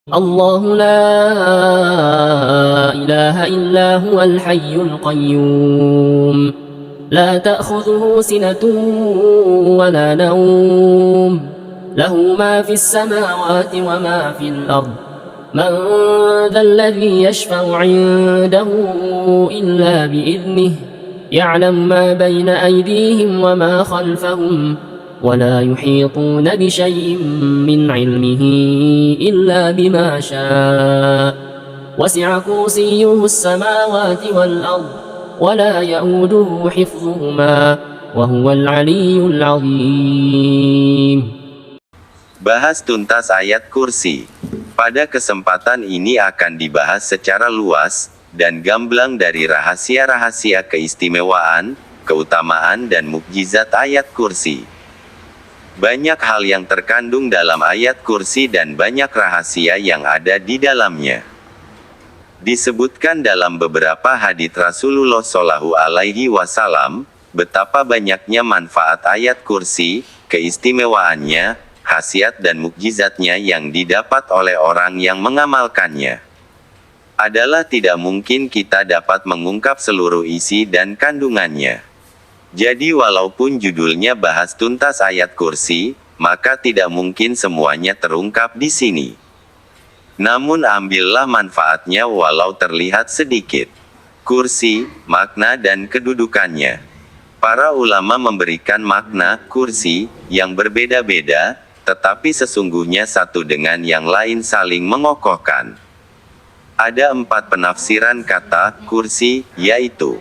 الله لا إله إلا هو الحي القيوم لا تأخذه سنة ولا نوم له ما في السماوات وما في الأرض من ذا الذي يشفع عنده إلا بإذنه يعلم ما بين أيديهم وما خلفهم ولا يحيطون بشيء من علمه إلا بما شاء وسع كرسيه السماوات والأرض ولا يؤوده حفظهما وهو العلي العظيم. Bahas tuntas ayat kursi. Pada kesempatan ini akan dibahas secara luas dan gamblang dari rahasia-rahasia keistimewaan, keutamaan dan mukjizat ayat kursi. Banyak hal yang terkandung dalam ayat kursi dan banyak rahasia yang ada di dalamnya. Disebutkan dalam beberapa hadits Rasulullah Shallallahu Alaihi Wasallam, betapa banyaknya manfaat ayat kursi, keistimewaannya, khasiat dan mukjizatnya yang didapat oleh orang yang mengamalkannya. Adalah tidak mungkin kita dapat mengungkap seluruh isi dan kandungannya. Jadi walaupun judulnya bahas tuntas ayat kursi, maka tidak mungkin semuanya terungkap di sini. Namun ambillah manfaatnya walau terlihat sedikit. Kursi, makna dan kedudukannya. Para ulama memberikan makna kursi yang berbeda-beda, tetapi sesungguhnya satu dengan yang lain saling mengokohkan. Ada 4 penafsiran kata kursi, yaitu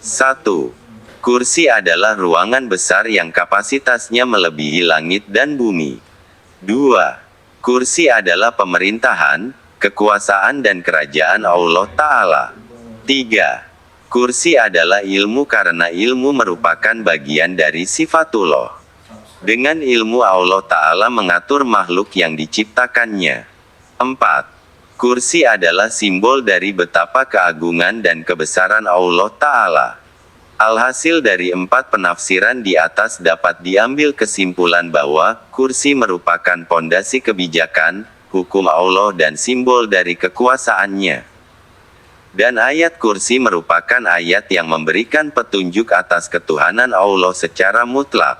1. Kursi adalah ruangan besar yang kapasitasnya melebihi langit dan bumi. 2. Kursi adalah pemerintahan, kekuasaan dan kerajaan Allah Ta'ala. 3. Kursi adalah ilmu karena ilmu merupakan bagian dari sifatullah. Dengan ilmu Allah Ta'ala mengatur makhluk yang diciptakannya. 4. Kursi adalah simbol dari betapa keagungan dan kebesaran Allah Ta'ala. Alhasil dari 4 penafsiran di atas dapat diambil kesimpulan bahwa kursi merupakan pondasi kebijakan, hukum Allah dan simbol dari kekuasaannya. Dan ayat kursi merupakan ayat yang memberikan petunjuk atas ketuhanan Allah secara mutlak.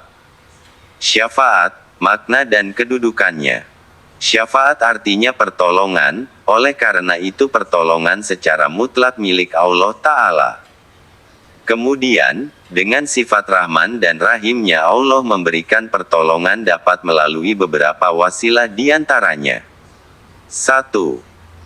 Syafaat, makna dan kedudukannya. Syafaat artinya pertolongan, oleh karena itu pertolongan secara mutlak milik Allah Ta'ala. Kemudian, dengan sifat Rahman dan Rahimnya Allah memberikan pertolongan dapat melalui beberapa wasilah diantaranya. 1.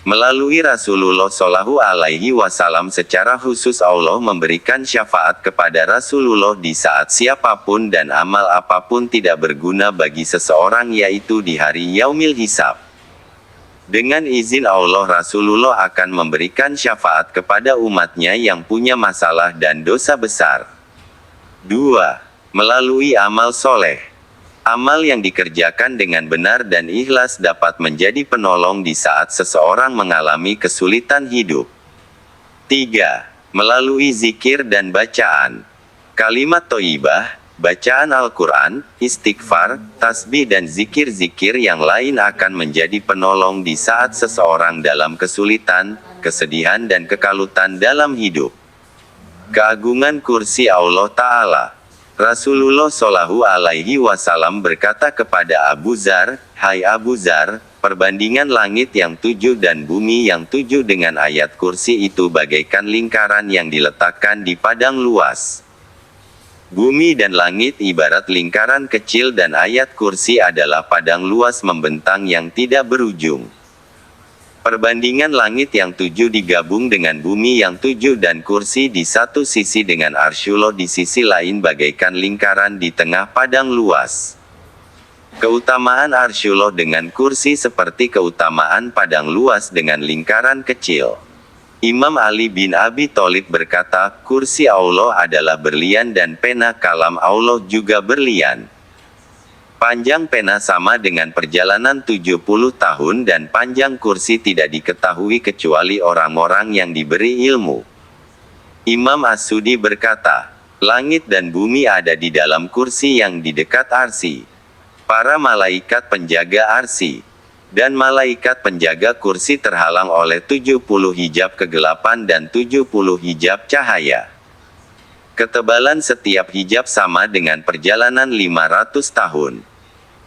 Melalui Rasulullah Shallallahu Alaihi Wasallam secara khusus Allah memberikan syafaat kepada Rasulullah di saat siapapun dan amal apapun tidak berguna bagi seseorang yaitu di hari Yaumil Hisab. Dengan izin Allah Rasulullah akan memberikan syafaat kepada umatnya yang punya masalah dan dosa besar. 2. Melalui amal soleh. Amal yang dikerjakan dengan benar dan ikhlas dapat menjadi penolong di saat seseorang mengalami kesulitan hidup. 3. Melalui zikir dan bacaan. Kalimat thayyibah, bacaan Al-Quran, istighfar, tasbih dan zikir-zikir yang lain akan menjadi penolong di saat seseorang dalam kesulitan, kesedihan dan kekalutan dalam hidup. Keagungan kursi Allah Ta'ala. Rasulullah Shallallahu Alaihi Wasallam berkata kepada Abu Dzar, "Hai Abu Dzar, perbandingan langit yang 7 dan bumi yang 7 dengan ayat kursi itu bagaikan lingkaran yang diletakkan di padang luas. Bumi dan langit ibarat lingkaran kecil dan ayat kursi adalah padang luas membentang yang tidak berujung. Perbandingan langit yang 7 digabung dengan bumi yang 7 dan kursi di satu sisi dengan arsyullah di sisi lain bagaikan lingkaran di tengah padang luas. Keutamaan arsyullah dengan kursi seperti keutamaan padang luas dengan lingkaran kecil." Imam Ali bin Abi Thalib berkata, kursi Allah adalah berlian dan pena kalam Allah juga berlian. Panjang pena sama dengan perjalanan 70 tahun dan panjang kursi tidak diketahui kecuali orang-orang yang diberi ilmu. Imam As-Sudi berkata, langit dan bumi ada di dalam kursi yang di dekat arsy. Para malaikat penjaga arsy. Dan malaikat penjaga kursi terhalang oleh 70 hijab kegelapan dan 70 hijab cahaya. Ketebalan setiap hijab sama dengan perjalanan 500 tahun.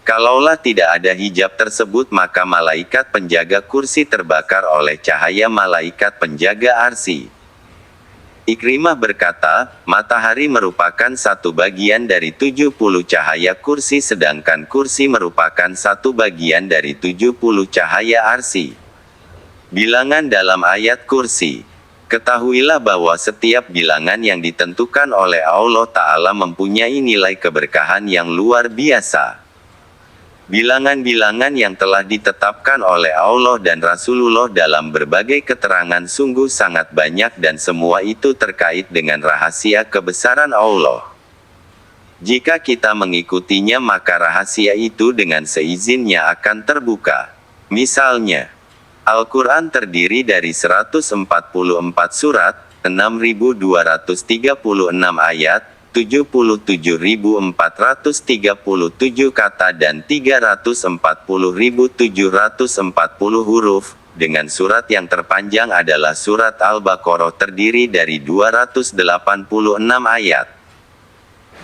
Kalaulah tidak ada hijab tersebut maka malaikat penjaga kursi terbakar oleh cahaya malaikat penjaga arsy. Ikrimah berkata, matahari merupakan satu bagian dari 70 cahaya kursi sedangkan kursi merupakan satu bagian dari 70 cahaya arsy. Bilangan dalam ayat kursi. Ketahuilah bahwa setiap bilangan yang ditentukan oleh Allah Ta'ala mempunyai nilai keberkahan yang luar biasa. Bilangan-bilangan yang telah ditetapkan oleh Allah dan Rasulullah dalam berbagai keterangan sungguh sangat banyak dan semua itu terkait dengan rahasia kebesaran Allah. Jika kita mengikutinya maka rahasia itu dengan seizinnya akan terbuka. Misalnya, Al-Quran terdiri dari 144 surat, 6.236 ayat, 77.437 kata dan 340.740 huruf, dengan surat yang terpanjang adalah surat Al-Baqarah terdiri dari 286 ayat.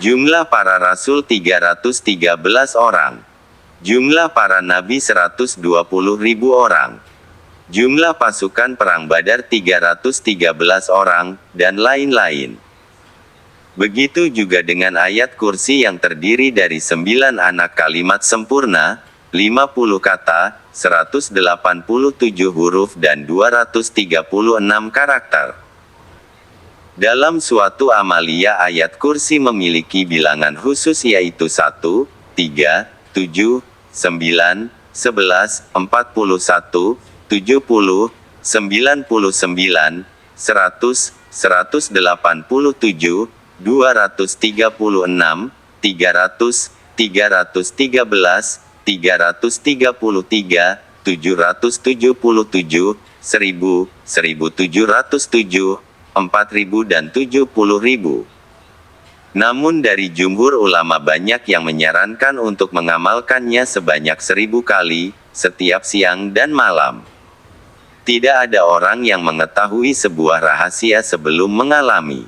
Jumlah para rasul 313 orang. Jumlah para nabi 120.000 orang. Jumlah pasukan perang Badar 313 orang, dan lain-lain. Begitu juga dengan ayat kursi yang terdiri dari 9 anak kalimat sempurna, 50 kata, 187 huruf dan 236 karakter. Dalam suatu amalia ayat kursi memiliki bilangan khusus yaitu 1, 3, 7, 9, 11, 41, 70, 99, 100, 187, 236, 300, 313, 333, 777, 1000, 1707, 4000 dan 70.000. Namun dari jumhur ulama banyak yang menyarankan untuk mengamalkannya sebanyak 1000 kali, setiap siang dan malam. Tidak ada orang yang mengetahui sebuah rahasia sebelum mengalami.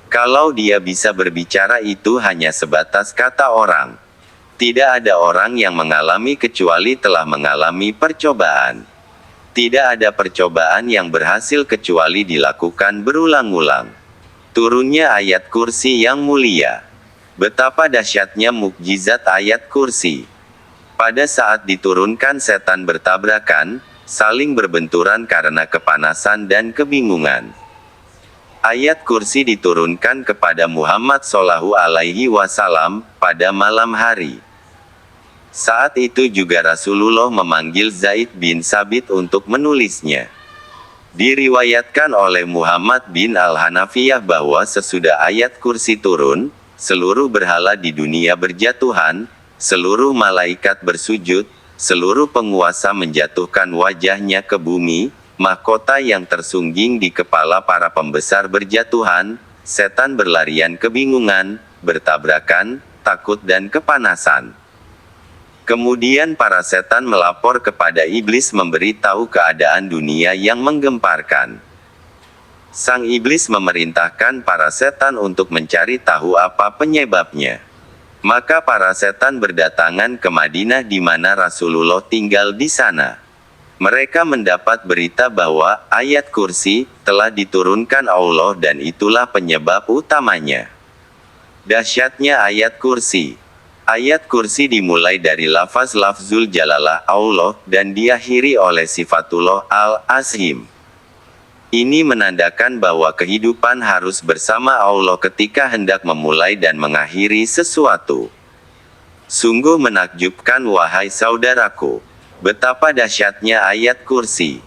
Kalau dia bisa berbicara itu hanya sebatas kata orang. Tidak ada orang yang mengalami kecuali telah mengalami percobaan. Tidak ada percobaan yang berhasil kecuali dilakukan berulang-ulang. Turunnya ayat kursi yang mulia. Betapa dahsyatnya mukjizat ayat kursi. Pada saat diturunkan setan bertabrakan, saling berbenturan karena kepanasan dan kebingungan. Ayat kursi diturunkan kepada Muhammad Shallallahu Alaihi Wasallam pada malam hari. Saat itu juga Rasulullah memanggil Zaid bin Sabit untuk menulisnya. Diriwayatkan oleh Muhammad bin Al-Hanafiyah bahwa sesudah ayat kursi turun, seluruh berhala di dunia berjatuhan, seluruh malaikat bersujud, seluruh penguasa menjatuhkan wajahnya ke bumi, mahkota yang tersungging di kepala para pembesar berjatuhan, setan berlarian kebingungan, bertabrakan, takut dan kepanasan. Kemudian para setan melapor kepada iblis memberitahu keadaan dunia yang menggemparkan. Sang iblis memerintahkan para setan untuk mencari tahu apa penyebabnya. Maka para setan berdatangan ke Madinah di mana Rasulullah tinggal di sana. Mereka mendapat berita bahwa ayat kursi telah diturunkan Allah dan itulah penyebab utamanya. Dahsyatnya ayat kursi. Ayat kursi dimulai dari lafaz-lafzul jalalah Allah dan diakhiri oleh sifatullah al-azim. Ini menandakan bahwa kehidupan harus bersama Allah ketika hendak memulai dan mengakhiri sesuatu. Sungguh menakjubkan wahai saudaraku. Betapa dahsyatnya ayat kursi.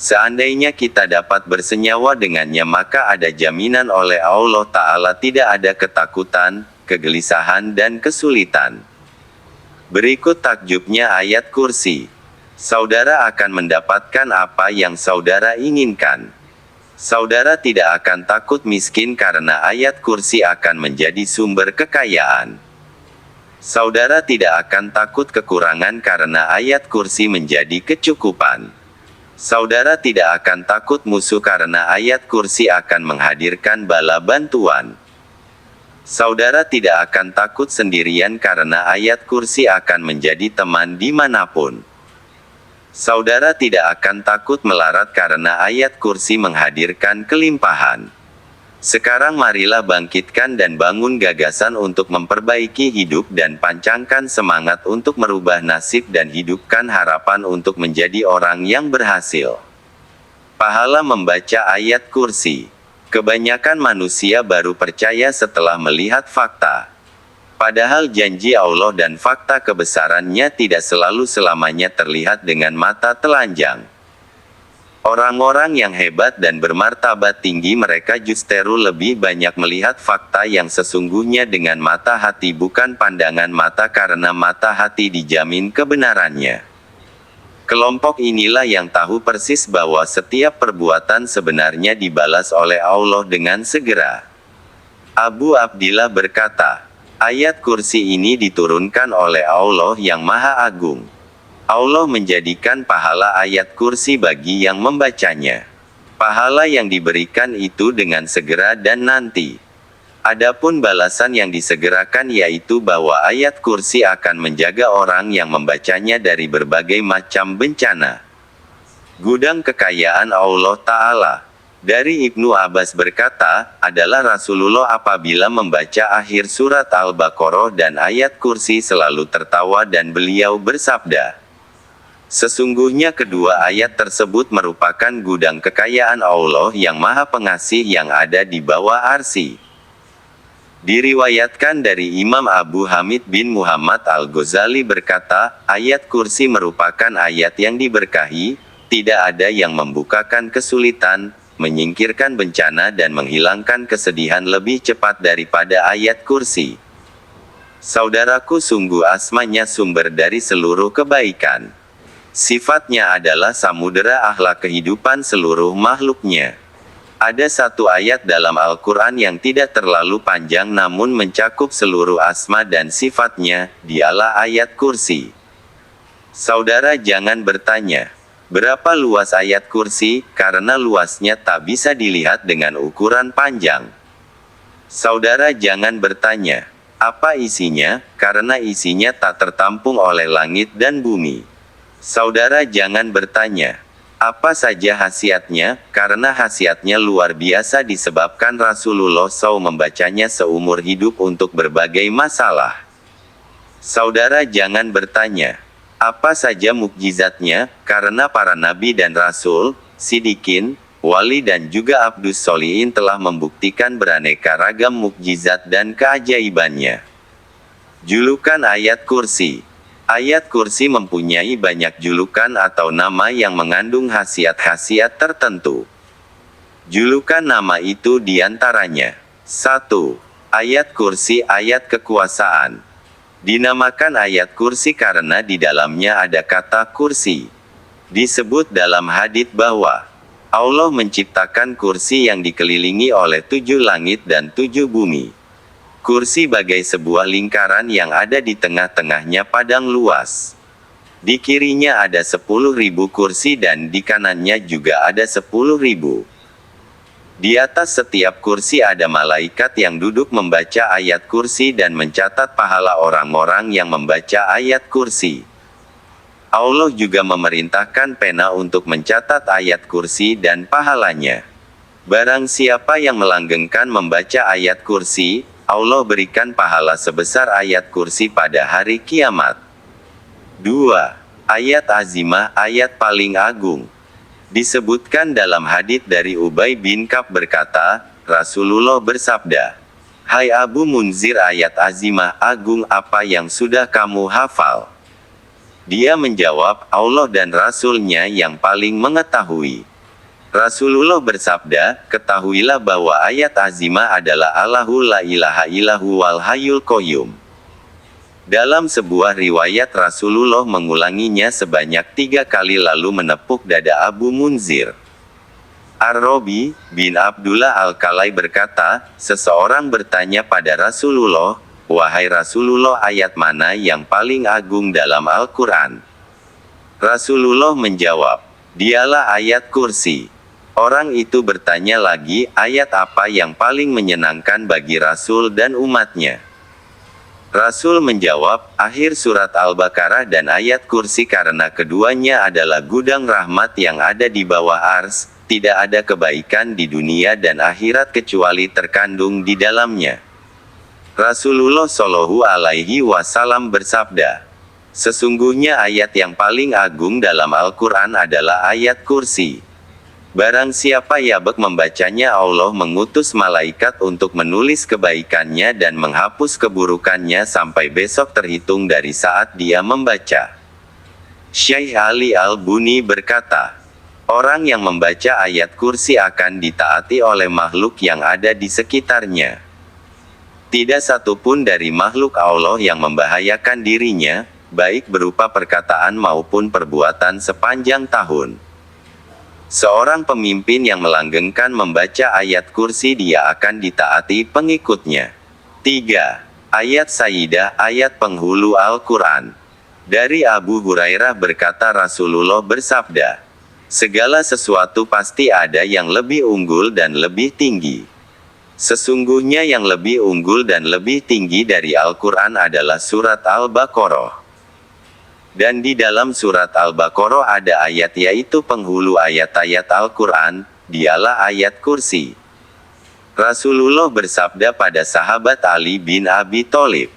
Seandainya kita dapat bersenyawa dengannya maka ada jaminan oleh Allah Ta'ala tidak ada ketakutan, kegelisahan dan kesulitan. Berikut takjubnya ayat kursi. Saudara akan mendapatkan apa yang saudara inginkan. Saudara tidak akan takut miskin karena ayat kursi akan menjadi sumber kekayaan. Saudara tidak akan takut kekurangan karena ayat kursi menjadi kecukupan. Saudara tidak akan takut musuh karena ayat kursi akan menghadirkan bala bantuan. Saudara tidak akan takut sendirian karena ayat kursi akan menjadi teman dimanapun. Saudara tidak akan takut melarat karena ayat kursi menghadirkan kelimpahan. Sekarang marilah bangkitkan dan bangun gagasan untuk memperbaiki hidup dan pancangkan semangat untuk merubah nasib dan hidupkan harapan untuk menjadi orang yang berhasil. Pahala membaca ayat kursi. Kebanyakan manusia baru percaya setelah melihat fakta. Padahal janji Allah dan fakta kebesarannya tidak selalu selamanya terlihat dengan mata telanjang. Orang-orang yang hebat dan bermartabat tinggi mereka justru lebih banyak melihat fakta yang sesungguhnya dengan mata hati bukan pandangan mata karena mata hati dijamin kebenarannya. Kelompok inilah yang tahu persis bahwa setiap perbuatan sebenarnya dibalas oleh Allah dengan segera. Abu Abdillah berkata, ayat kursi ini diturunkan oleh Allah yang Maha Agung. Allah menjadikan pahala ayat kursi bagi yang membacanya. Pahala yang diberikan itu dengan segera dan nanti. Adapun balasan yang disegerakan yaitu bahwa ayat kursi akan menjaga orang yang membacanya dari berbagai macam bencana. Gudang kekayaan Allah Ta'ala. Dari Ibnu Abbas berkata, adalah Rasulullah apabila membaca akhir surat Al-Baqarah dan ayat kursi selalu tertawa dan beliau bersabda, sesungguhnya kedua ayat tersebut merupakan gudang kekayaan Allah yang Maha Pengasih yang ada di bawah arsy. Diriwayatkan dari Imam Abu Hamid bin Muhammad Al-Ghazali berkata, ayat kursi merupakan ayat yang diberkahi, tidak ada yang membukakan kesulitan, menyingkirkan bencana dan menghilangkan kesedihan lebih cepat daripada ayat kursi. Saudaraku, sungguh asmanya sumber dari seluruh kebaikan. Sifatnya adalah samudera akhlak kehidupan seluruh makhluknya. Ada satu ayat dalam Al-Quran yang tidak terlalu panjang namun mencakup seluruh asma dan sifatnya, dialah ayat kursi. Saudara jangan bertanya, berapa luas ayat kursi, karena luasnya tak bisa dilihat dengan ukuran panjang. Saudara jangan bertanya, apa isinya, karena isinya tak tertampung oleh langit dan bumi. Saudara jangan bertanya, apa saja khasiatnya, karena khasiatnya luar biasa disebabkan Rasulullah SAW membacanya seumur hidup untuk berbagai masalah. Saudara jangan bertanya, apa saja mukjizatnya, karena para nabi dan rasul, sidikin, wali dan juga abdus solihin telah membuktikan beraneka ragam mukjizat dan keajaibannya. Julukan ayat kursi. Ayat kursi mempunyai banyak julukan atau nama yang mengandung khasiat-khasiat tertentu. Julukan nama itu diantaranya: 1. Ayat kursi ayat kekuasaan. Dinamakan ayat kursi karena di dalamnya ada kata kursi. Disebut dalam hadits bahwa Allah menciptakan kursi yang dikelilingi oleh 7 langit dan 7 bumi. Kursi bagai sebuah lingkaran yang ada di tengah-tengahnya padang luas. Di kirinya ada 10.000 kursi dan di kanannya juga ada 10.000. Di atas setiap kursi ada malaikat yang duduk membaca ayat kursi dan mencatat pahala orang-orang yang membaca ayat kursi. Allah juga memerintahkan pena untuk mencatat ayat kursi dan pahalanya. Barang siapa yang melanggengkan membaca ayat kursi, Allah berikan pahala sebesar ayat kursi pada hari kiamat. 2. Ayat azimah, ayat paling agung. Disebutkan dalam hadits dari Ubay bin Ka'b berkata, Rasulullah bersabda, hai Abu Munzir, ayat azimah agung apa yang sudah kamu hafal? Dia menjawab, Allah dan Rasulnya yang paling mengetahui. Rasulullah bersabda, ketahuilah bahwa ayat azimah adalah Allahu la ilaha illahu wal hayyul qayyum. Dalam sebuah riwayat Rasulullah mengulanginya sebanyak 3 kali lalu menepuk dada Abu Munzir. Ar-Rabi bin Abdullah Al-Kalai berkata, seseorang bertanya pada Rasulullah, "Wahai Rasulullah, ayat mana yang paling agung dalam Al-Quran?" Rasulullah menjawab, "Dialah ayat kursi." Orang itu bertanya lagi, "Ayat apa yang paling menyenangkan bagi Rasul dan umatnya?" Rasul menjawab, "Akhir surat Al-Baqarah dan ayat kursi, karena keduanya adalah gudang rahmat yang ada di bawah ars, tidak ada kebaikan di dunia dan akhirat kecuali terkandung di dalamnya." Rasulullah Shallallahu Alaihi Wasallam bersabda, "Sesungguhnya ayat yang paling agung dalam Al-Quran adalah ayat kursi. Barang siapa yang membacanya, Allah mengutus malaikat untuk menulis kebaikannya dan menghapus keburukannya sampai besok terhitung dari saat dia membaca." Syekh Ali Al-Buni berkata, "Orang yang membaca ayat kursi akan ditaati oleh makhluk yang ada di sekitarnya. Tidak satupun dari makhluk Allah yang membahayakan dirinya, baik berupa perkataan maupun perbuatan sepanjang tahun." Seorang pemimpin yang melanggengkan membaca ayat kursi, dia akan ditaati pengikutnya. 3. Ayat Sayyidah, ayat penghulu Al-Quran. Dari Abu Hurairah berkata, Rasulullah bersabda, "Segala sesuatu pasti ada yang lebih unggul dan lebih tinggi. Sesungguhnya yang lebih unggul dan lebih tinggi dari Al-Quran adalah surat Al-Baqarah. Dan di dalam surat Al-Baqarah ada ayat, yaitu penghulu ayat-ayat Al-Quran, dialah ayat kursi." Rasulullah bersabda pada sahabat Ali bin Abi Thalib,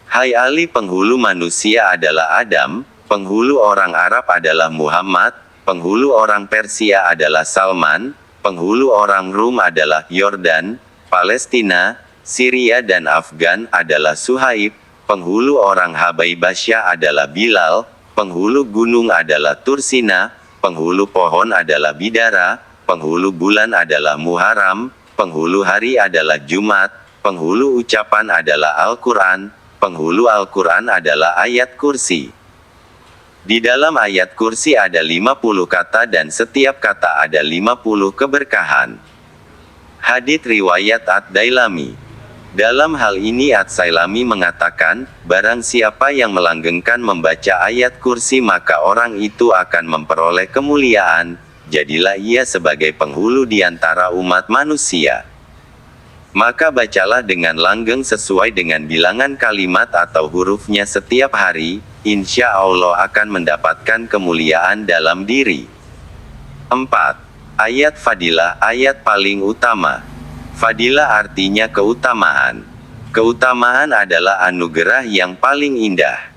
"Hai Ali, penghulu manusia adalah Adam, penghulu orang Arab adalah Muhammad, penghulu orang Persia adalah Salman, penghulu orang Rum adalah Yordan, Palestina, Syria dan Afgan adalah Suhaib, penghulu orang Habaibasya adalah Bilal, penghulu gunung adalah Tursina, penghulu pohon adalah Bidara, penghulu bulan adalah Muharram, penghulu hari adalah Jumat, penghulu ucapan adalah Al-Quran, penghulu Al-Quran adalah ayat kursi." Di dalam ayat kursi ada 50 kata dan setiap kata ada 50 keberkahan. Hadits riwayat Ad-Dailami. Dalam hal ini At-Sailami mengatakan, barang siapa yang melanggengkan membaca ayat kursi maka orang itu akan memperoleh kemuliaan, jadilah ia sebagai penghulu di antara umat manusia. Maka bacalah dengan langgeng sesuai dengan bilangan kalimat atau hurufnya setiap hari, insya Allah akan mendapatkan kemuliaan dalam diri. 4. Ayat Fadilah, ayat paling utama. Fadilah artinya keutamaan. Keutamaan adalah anugerah yang paling indah.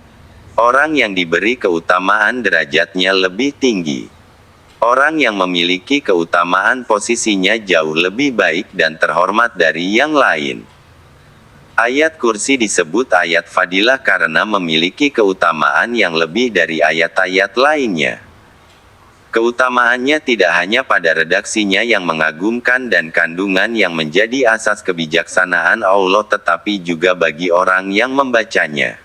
Orang yang diberi keutamaan derajatnya lebih tinggi. Orang yang memiliki keutamaan posisinya jauh lebih baik dan terhormat dari yang lain. Ayat kursi disebut ayat Fadilah karena memiliki keutamaan yang lebih dari ayat-ayat lainnya. Keutamaannya tidak hanya pada redaksinya yang mengagumkan dan kandungan yang menjadi asas kebijaksanaan Allah, tetapi juga bagi orang yang membacanya.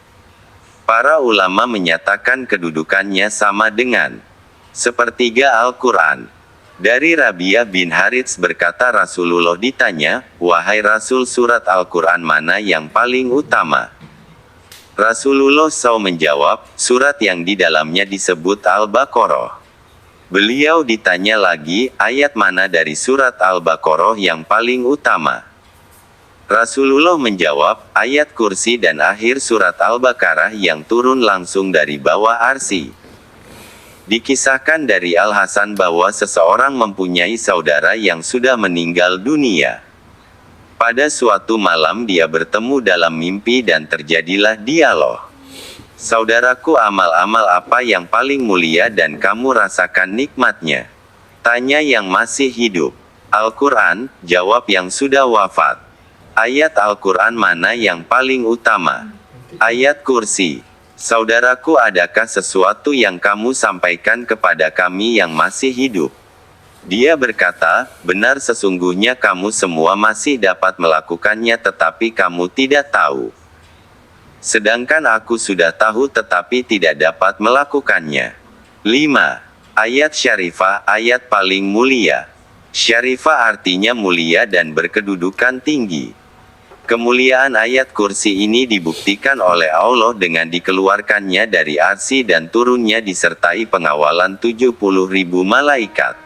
Para ulama menyatakan kedudukannya sama dengan sepertiga Al-Quran. Dari Rabi'ah bin Harits berkata, Rasulullah ditanya, "Wahai Rasul, surat Al-Quran mana yang paling utama?" Rasulullah SAW menjawab, "Surat yang di dalamnya disebut Al-Baqarah." Beliau ditanya lagi, "Ayat mana dari surat Al-Baqarah yang paling utama?" Rasulullah menjawab, "Ayat kursi dan akhir surat Al-Baqarah yang turun langsung dari bawah arsy." Dikisahkan dari Al-Hasan bahwa seseorang mempunyai saudara yang sudah meninggal dunia. Pada suatu malam dia bertemu dalam mimpi dan terjadilah dialog. "Saudaraku, amal-amal apa yang paling mulia dan kamu rasakan nikmatnya?" Tanya yang masih hidup. "Al-Quran," jawab yang sudah wafat. "Ayat Al-Quran mana yang paling utama?" "Ayat kursi." "Saudaraku, adakah sesuatu yang kamu sampaikan kepada kami yang masih hidup?" Dia berkata, "Benar, sesungguhnya kamu semua masih dapat melakukannya tetapi kamu tidak tahu. Sedangkan aku sudah tahu tetapi tidak dapat melakukannya." 5. Ayat Syarifah, ayat paling mulia. Syarifah artinya mulia dan berkedudukan tinggi. Kemuliaan ayat kursi ini dibuktikan oleh Allah dengan dikeluarkannya dari arsy dan turunnya disertai pengawalan 70.000 malaikat.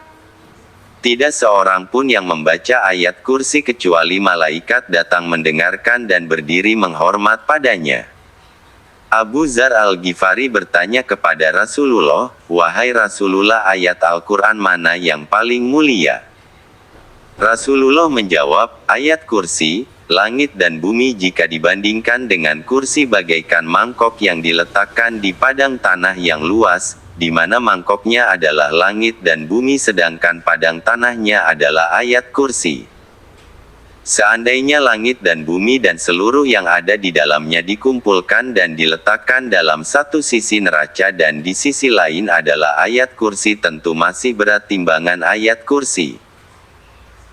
Tidak seorang pun yang membaca ayat kursi kecuali malaikat datang mendengarkan dan berdiri menghormat padanya. Abu Dzar Al-Ghifari bertanya kepada Rasulullah, "Wahai Rasulullah, ayat Al-Quran mana yang paling mulia?" Rasulullah menjawab, "Ayat kursi, langit dan bumi jika dibandingkan dengan kursi bagaikan mangkok yang diletakkan di padang tanah yang luas, di mana mangkoknya adalah langit dan bumi sedangkan padang tanahnya adalah ayat kursi. Seandainya langit dan bumi dan seluruh yang ada di dalamnya dikumpulkan dan diletakkan dalam satu sisi neraca dan di sisi lain adalah ayat kursi, tentu masih berat timbangan ayat kursi."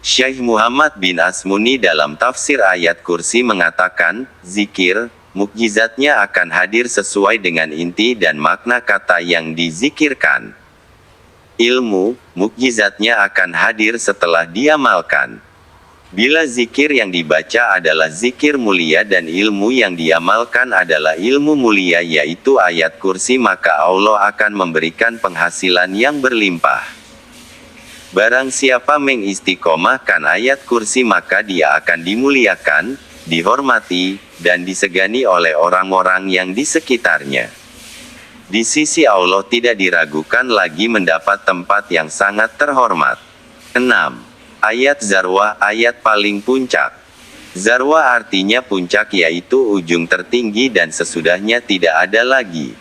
Syekh Muhammad bin Asmuni dalam tafsir ayat kursi mengatakan, zikir, mukjizatnya akan hadir sesuai dengan inti dan makna kata yang dizikirkan. Ilmu, mukjizatnya akan hadir setelah diamalkan. Bila zikir yang dibaca adalah zikir mulia dan ilmu yang diamalkan adalah ilmu mulia yaitu ayat kursi, maka Allah akan memberikan penghasilan yang berlimpah. Barang siapa mengistiqomahkan ayat kursi maka dia akan dimuliakan, dihormati, dan disegani oleh orang-orang yang di sekitarnya. Di sisi Allah tidak diragukan lagi mendapat tempat yang sangat terhormat. 6. Ayat Zarwah, ayat paling puncak. Zarwah artinya puncak yaitu ujung tertinggi dan sesudahnya tidak ada lagi.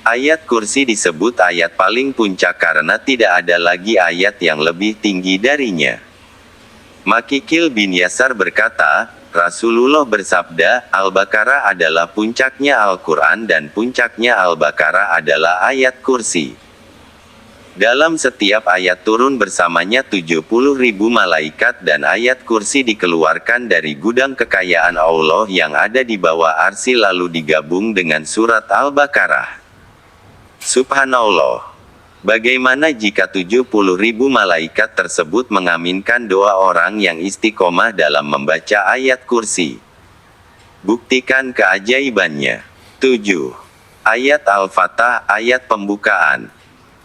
Ayat kursi disebut ayat paling puncak karena tidak ada lagi ayat yang lebih tinggi darinya. Makikil bin Yasar berkata, Rasulullah bersabda, Al-Baqarah adalah puncaknya Al-Quran dan puncaknya Al-Baqarah adalah ayat kursi. Dalam setiap ayat turun bersamanya 70.000 malaikat dan ayat kursi dikeluarkan dari gudang kekayaan Allah yang ada di bawah arsy lalu digabung dengan surat Al-Baqarah. Subhanallah. Bagaimana jika 70.000 malaikat tersebut mengaminkan doa orang yang istiqomah dalam membaca ayat kursi? Buktikan keajaibannya. 7. Ayat Al-Fatah, ayat pembukaan.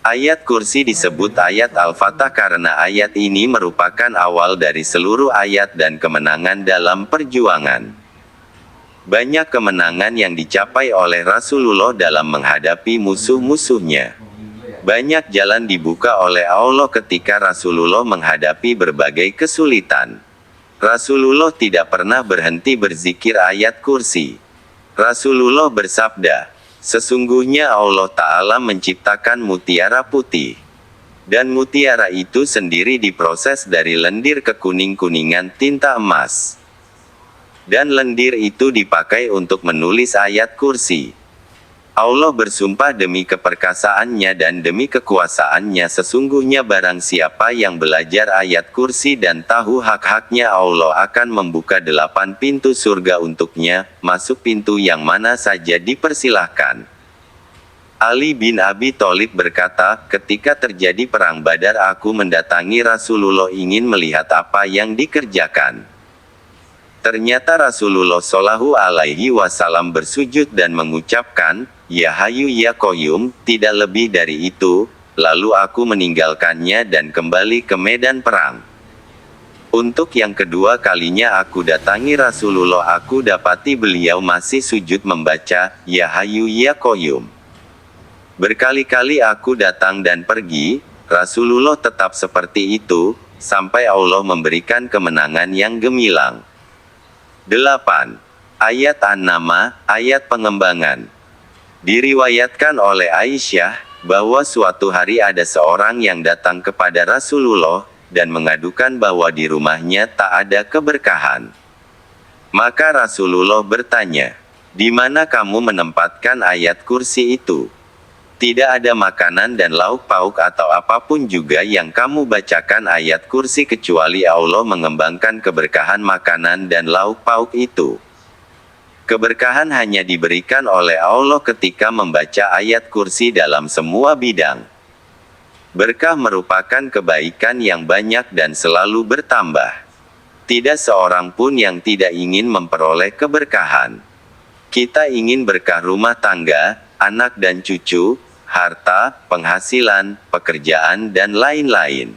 Ayat kursi disebut ayat Al-Fatah karena ayat ini merupakan awal dari seluruh ayat dan kemenangan dalam perjuangan. Banyak kemenangan yang dicapai oleh Rasulullah dalam menghadapi musuh-musuhnya. Banyak jalan dibuka oleh Allah ketika Rasulullah menghadapi berbagai kesulitan. Rasulullah tidak pernah berhenti berzikir ayat kursi. Rasulullah bersabda, sesungguhnya Allah Ta'ala menciptakan mutiara putih. Dan mutiara itu sendiri diproses dari lendir kekuning-kuningan tinta emas. Dan lendir itu dipakai untuk menulis ayat kursi. Allah bersumpah demi keperkasaannya dan demi kekuasaannya, sesungguhnya barang siapa yang belajar ayat kursi dan tahu hak-haknya, Allah akan membuka 8 pintu surga untuknya, masuk pintu yang mana saja dipersilahkan. Ali bin Abi Thalib berkata, ketika terjadi perang Badar aku mendatangi Rasulullah ingin melihat apa yang dikerjakan. Ternyata Rasulullah Shallallahu Alaihi Wasallam bersujud dan mengucapkan, Ya Hayyu Ya Qayyum, tidak lebih dari itu. Lalu aku meninggalkannya dan kembali ke medan perang. Untuk yang kedua kalinya aku datangi Rasulullah, aku dapati beliau masih sujud membaca, Ya Hayyu Ya Qayyum. Berkali-kali aku datang dan pergi, Rasulullah tetap seperti itu, sampai Allah memberikan kemenangan yang gemilang. 8. Ayat An-Namah, ayat pengembangan. Diriwayatkan oleh Aisyah, bahwa suatu hari ada seorang yang datang kepada Rasulullah, dan mengadukan bahwa di rumahnya tak ada keberkahan. Maka Rasulullah bertanya, di mana kamu menempatkan ayat kursi itu? Tidak ada makanan dan lauk pauk atau apapun juga yang kamu bacakan ayat kursi kecuali Allah mengembangkan keberkahan makanan dan lauk pauk itu. Keberkahan hanya diberikan oleh Allah ketika membaca ayat kursi dalam semua bidang. Berkah merupakan kebaikan yang banyak dan selalu bertambah. Tidak seorang pun yang tidak ingin memperoleh keberkahan. Kita ingin berkah rumah tangga, anak dan cucu, harta, penghasilan, pekerjaan dan lain-lain.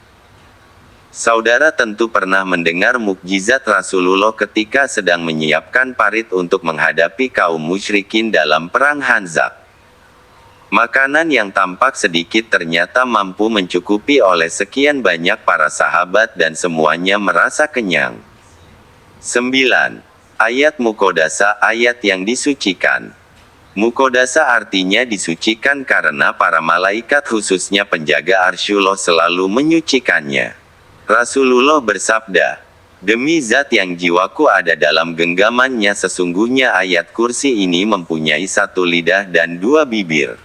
Saudara tentu pernah mendengar mukjizat Rasulullah ketika sedang menyiapkan parit untuk menghadapi kaum musyrikin dalam perang Khandaq. Makanan yang tampak sedikit ternyata mampu mencukupi oleh sekian banyak para sahabat dan semuanya merasa kenyang. 9. Ayat Muqaddasah, ayat yang disucikan. Muqaddasah artinya disucikan karena para malaikat khususnya penjaga Arsyullah selalu menyucikannya. Rasulullah bersabda, "Demi zat yang jiwaku ada dalam genggamannya, sesungguhnya ayat kursi ini mempunyai satu lidah dan dua bibir.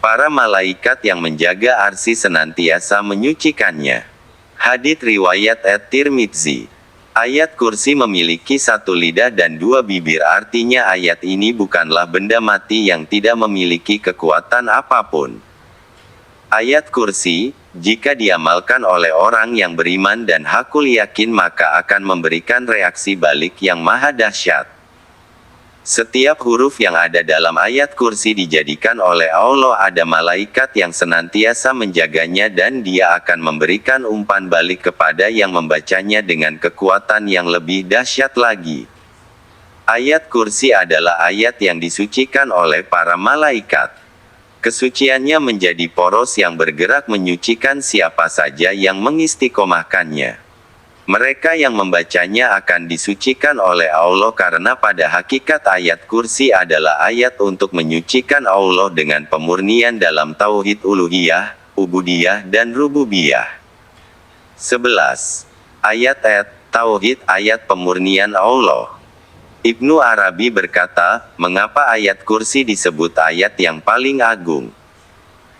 Para malaikat yang menjaga arsy senantiasa menyucikannya." Hadits riwayat At-Tirmidzi. Ayat kursi memiliki satu lidah dan dua bibir, artinya ayat ini bukanlah benda mati yang tidak memiliki kekuatan apapun. Ayat kursi, jika diamalkan oleh orang yang beriman dan hakul yakin, maka akan memberikan reaksi balik yang maha dahsyat. Setiap huruf yang ada dalam ayat kursi dijadikan oleh Allah ada malaikat yang senantiasa menjaganya dan dia akan memberikan umpan balik kepada yang membacanya dengan kekuatan yang lebih dahsyat lagi. Ayat kursi adalah ayat yang disucikan oleh para malaikat. Kesuciannya menjadi poros yang bergerak menyucikan siapa saja yang mengistiqomahkannya. Mereka yang membacanya akan disucikan oleh Allah karena pada hakikat ayat kursi adalah ayat untuk menyucikan Allah dengan pemurnian dalam tauhid uluhiyah, ubudiyah dan rububiyah. 11. Ayat tauhid, ayat pemurnian Allah. Ibnu Arabi berkata, mengapa ayat kursi disebut ayat yang paling agung?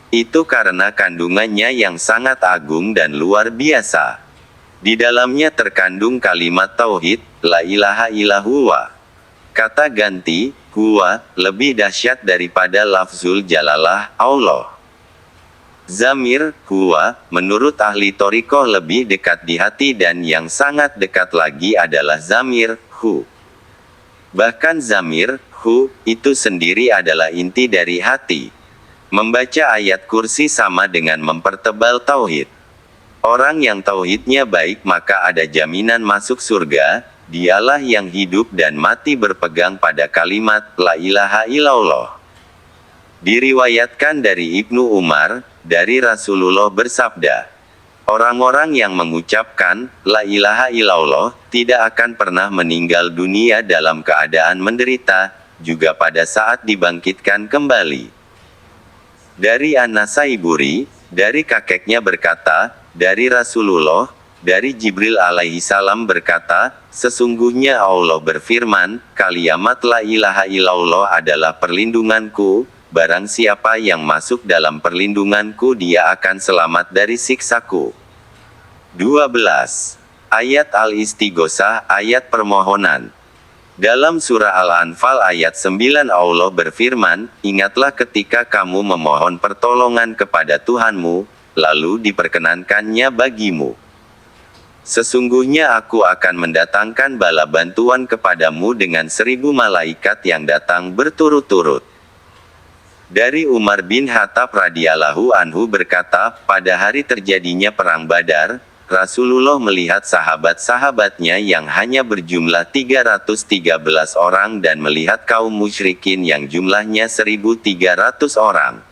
Itu karena kandungannya yang sangat agung dan luar biasa. Di dalamnya terkandung kalimat tauhid, la ilaha illallah. Kata ganti, huwa, lebih dahsyat daripada lafzul jalalah, Allah. Zamir, huwa, menurut ahli thariqah lebih dekat di hati dan yang sangat dekat lagi adalah zamir, hu. Bahkan zamir, hu, itu sendiri adalah inti dari hati. Membaca ayat kursi sama dengan mempertebal tauhid. Orang yang tauhidnya baik maka ada jaminan masuk surga, dialah yang hidup dan mati berpegang pada kalimat, la ilaha illallah. Diriwayatkan dari Ibnu Umar, dari Rasulullah bersabda, orang-orang yang mengucapkan, la ilaha illallah, tidak akan pernah meninggal dunia dalam keadaan menderita, juga pada saat dibangkitkan kembali. Dari An-Nasaiburi, dari kakeknya berkata, dari Rasulullah, dari Jibril alaihi salam berkata, sesungguhnya Allah berfirman, kalimat la ilaha illallah adalah perlindunganku, barang siapa yang masuk dalam perlindunganku dia akan selamat dari siksaku. 12. Ayat Al-Istighosah, ayat permohonan. Dalam surah Al-Anfal ayat 9 Allah berfirman, ingatlah ketika kamu memohon pertolongan kepada Tuhanmu, lalu diperkenankannya bagimu. Sesungguhnya aku akan mendatangkan bala bantuan kepadamu dengan 1000 malaikat yang datang berturut-turut. Dari Umar bin Khattab radhiyallahu anhu berkata, pada hari terjadinya perang Badar, Rasulullah melihat sahabat-sahabatnya yang hanya berjumlah 313 orang dan melihat kaum musyrikin yang jumlahnya 1300 orang.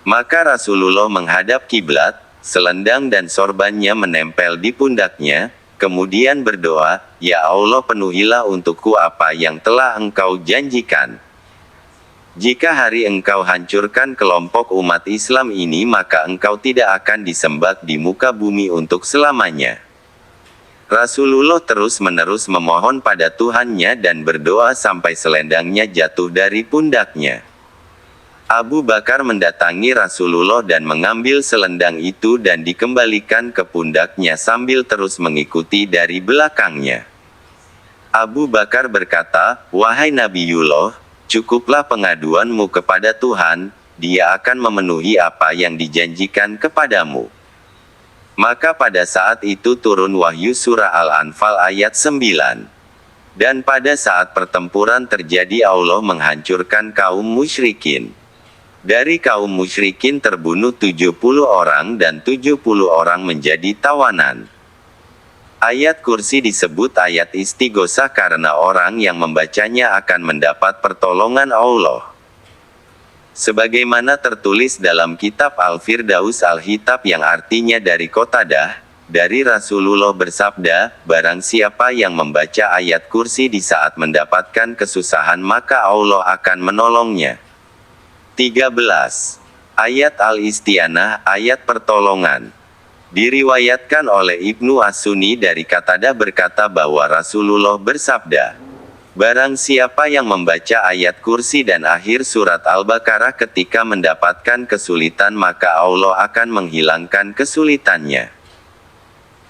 Maka Rasulullah menghadap kiblat, selendang dan sorbannya menempel di pundaknya, kemudian berdoa, ya Allah penuhilah untukku apa yang telah engkau janjikan. Jika hari engkau hancurkan kelompok umat Islam ini maka engkau tidak akan disembah di muka bumi untuk selamanya. Rasulullah terus-menerus memohon pada Tuhannya dan berdoa sampai selendangnya jatuh dari pundaknya. Abu Bakar mendatangi Rasulullah dan mengambil selendang itu dan dikembalikan ke pundaknya sambil terus mengikuti dari belakangnya. Abu Bakar berkata, wahai Nabiullah, cukuplah pengaduanmu kepada Tuhan, dia akan memenuhi apa yang dijanjikan kepadamu. Maka pada saat itu turun wahyu surah Al-Anfal ayat 9. Dan pada saat pertempuran terjadi Allah menghancurkan kaum musyrikin. Dari kaum musyrikin terbunuh 70 orang dan 70 orang menjadi tawanan. Ayat kursi disebut ayat istighosah karena orang yang membacanya akan mendapat pertolongan Allah. Sebagaimana tertulis dalam kitab Al-Firdaus Al-Hitab yang artinya dari Qatadah, dari Rasulullah bersabda, barang siapa yang membaca ayat kursi di saat mendapatkan kesusahan maka Allah akan menolongnya. 13. Ayat Al-Istianah, ayat pertolongan. Diriwayatkan oleh Ibnu As-Sunni dari Qatadah berkata bahwa Rasulullah bersabda, barang siapa yang membaca ayat kursi dan akhir surat Al-Baqarah ketika mendapatkan kesulitan maka Allah akan menghilangkan kesulitannya.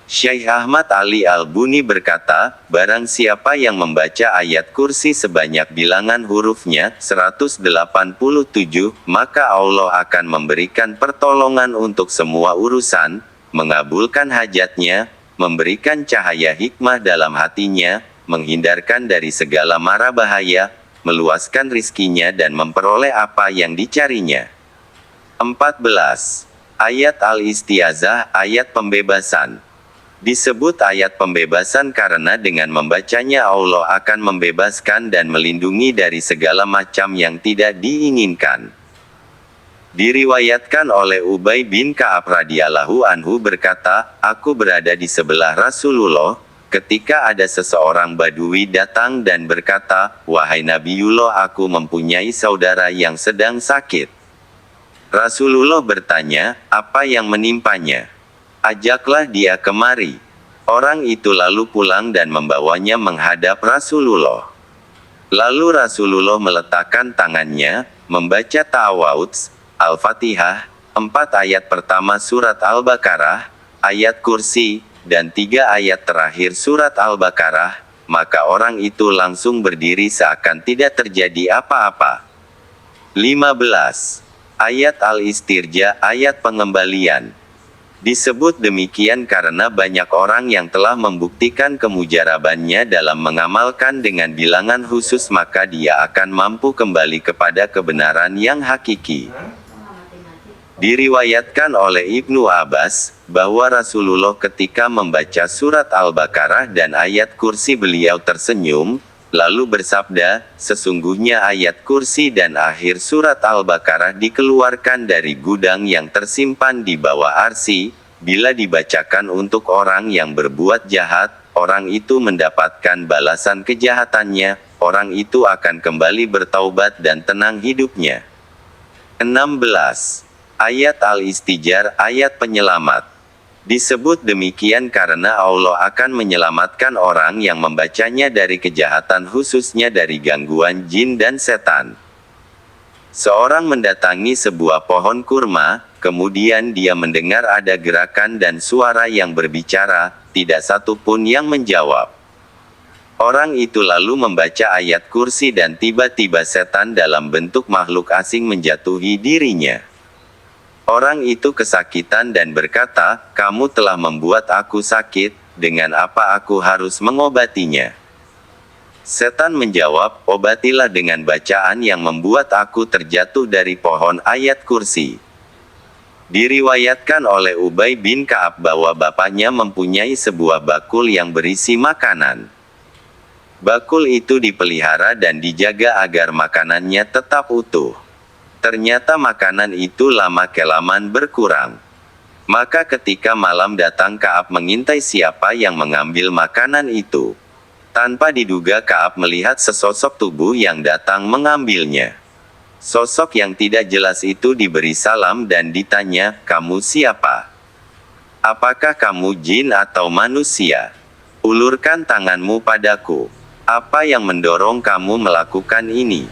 Syekh Ahmad Ali Al-Buni berkata, barang siapa yang membaca ayat kursi sebanyak bilangan hurufnya, 187, maka Allah akan memberikan pertolongan untuk semua urusan, mengabulkan hajatnya, memberikan cahaya hikmah dalam hatinya, menghindarkan dari segala mara bahaya, meluaskan rizkinya dan memperoleh apa yang dicarinya. 14. Ayat Al-Istiazah, ayat pembebasan. Disebut ayat pembebasan karena dengan membacanya Allah akan membebaskan dan melindungi dari segala macam yang tidak diinginkan. Diriwayatkan oleh Ubay bin Ka'ab radhiyallahu anhu berkata, aku berada di sebelah Rasulullah, ketika ada seseorang Badui datang dan berkata, wahai Nabiullah, aku mempunyai saudara yang sedang sakit. Rasulullah bertanya, apa yang menimpanya? Ajaklah dia kemari. Orang itu lalu pulang dan membawanya menghadap Rasulullah. Lalu Rasulullah meletakkan tangannya, membaca ta'awudz, Al-Fatihah, 4 ayat pertama surat Al-Baqarah, ayat kursi, dan 3 ayat terakhir surat Al-Baqarah, maka orang itu langsung berdiri seakan tidak terjadi apa-apa. 15. Ayat Al-Istirja, ayat pengembalian. Disebut demikian karena banyak orang yang telah membuktikan kemujarabannya dalam mengamalkan dengan bilangan khusus maka dia akan mampu kembali kepada kebenaran yang hakiki. Diriwayatkan oleh Ibnu Abbas, bahwa Rasulullah ketika membaca surat Al-Baqarah dan ayat kursi beliau tersenyum, lalu bersabda, sesungguhnya ayat kursi dan akhir surat Al-Baqarah dikeluarkan dari gudang yang tersimpan di bawah arsy, bila dibacakan untuk orang yang berbuat jahat, orang itu mendapatkan balasan kejahatannya, orang itu akan kembali bertaubat dan tenang hidupnya. 16. Ayat Al-Istijar, ayat penyelamat. Disebut demikian karena Allah akan menyelamatkan orang yang membacanya dari kejahatan khususnya dari gangguan jin dan setan. Seorang mendatangi sebuah pohon kurma, kemudian dia mendengar ada gerakan dan suara yang berbicara, tidak satu pun yang menjawab. Orang itu lalu membaca ayat kursi dan tiba-tiba setan dalam bentuk makhluk asing menjatuhi dirinya. Orang itu kesakitan dan berkata, kamu telah membuat aku sakit, dengan apa aku harus mengobatinya? Setan menjawab, obatilah dengan bacaan yang membuat aku terjatuh dari pohon ayat kursi. Diriwayatkan oleh Ubay bin Ka'ab bahwa bapaknya mempunyai sebuah bakul yang berisi makanan. Bakul itu dipelihara dan dijaga agar makanannya tetap utuh. Ternyata makanan itu lama-kelamaan berkurang. Maka ketika malam datang Ka'ab mengintai siapa yang mengambil makanan itu. Tanpa diduga Ka'ab melihat sesosok tubuh yang datang mengambilnya. Sosok yang tidak jelas itu diberi salam dan ditanya, kamu siapa? Apakah kamu jin atau manusia? Ulurkan tanganmu padaku. Apa yang mendorong kamu melakukan ini?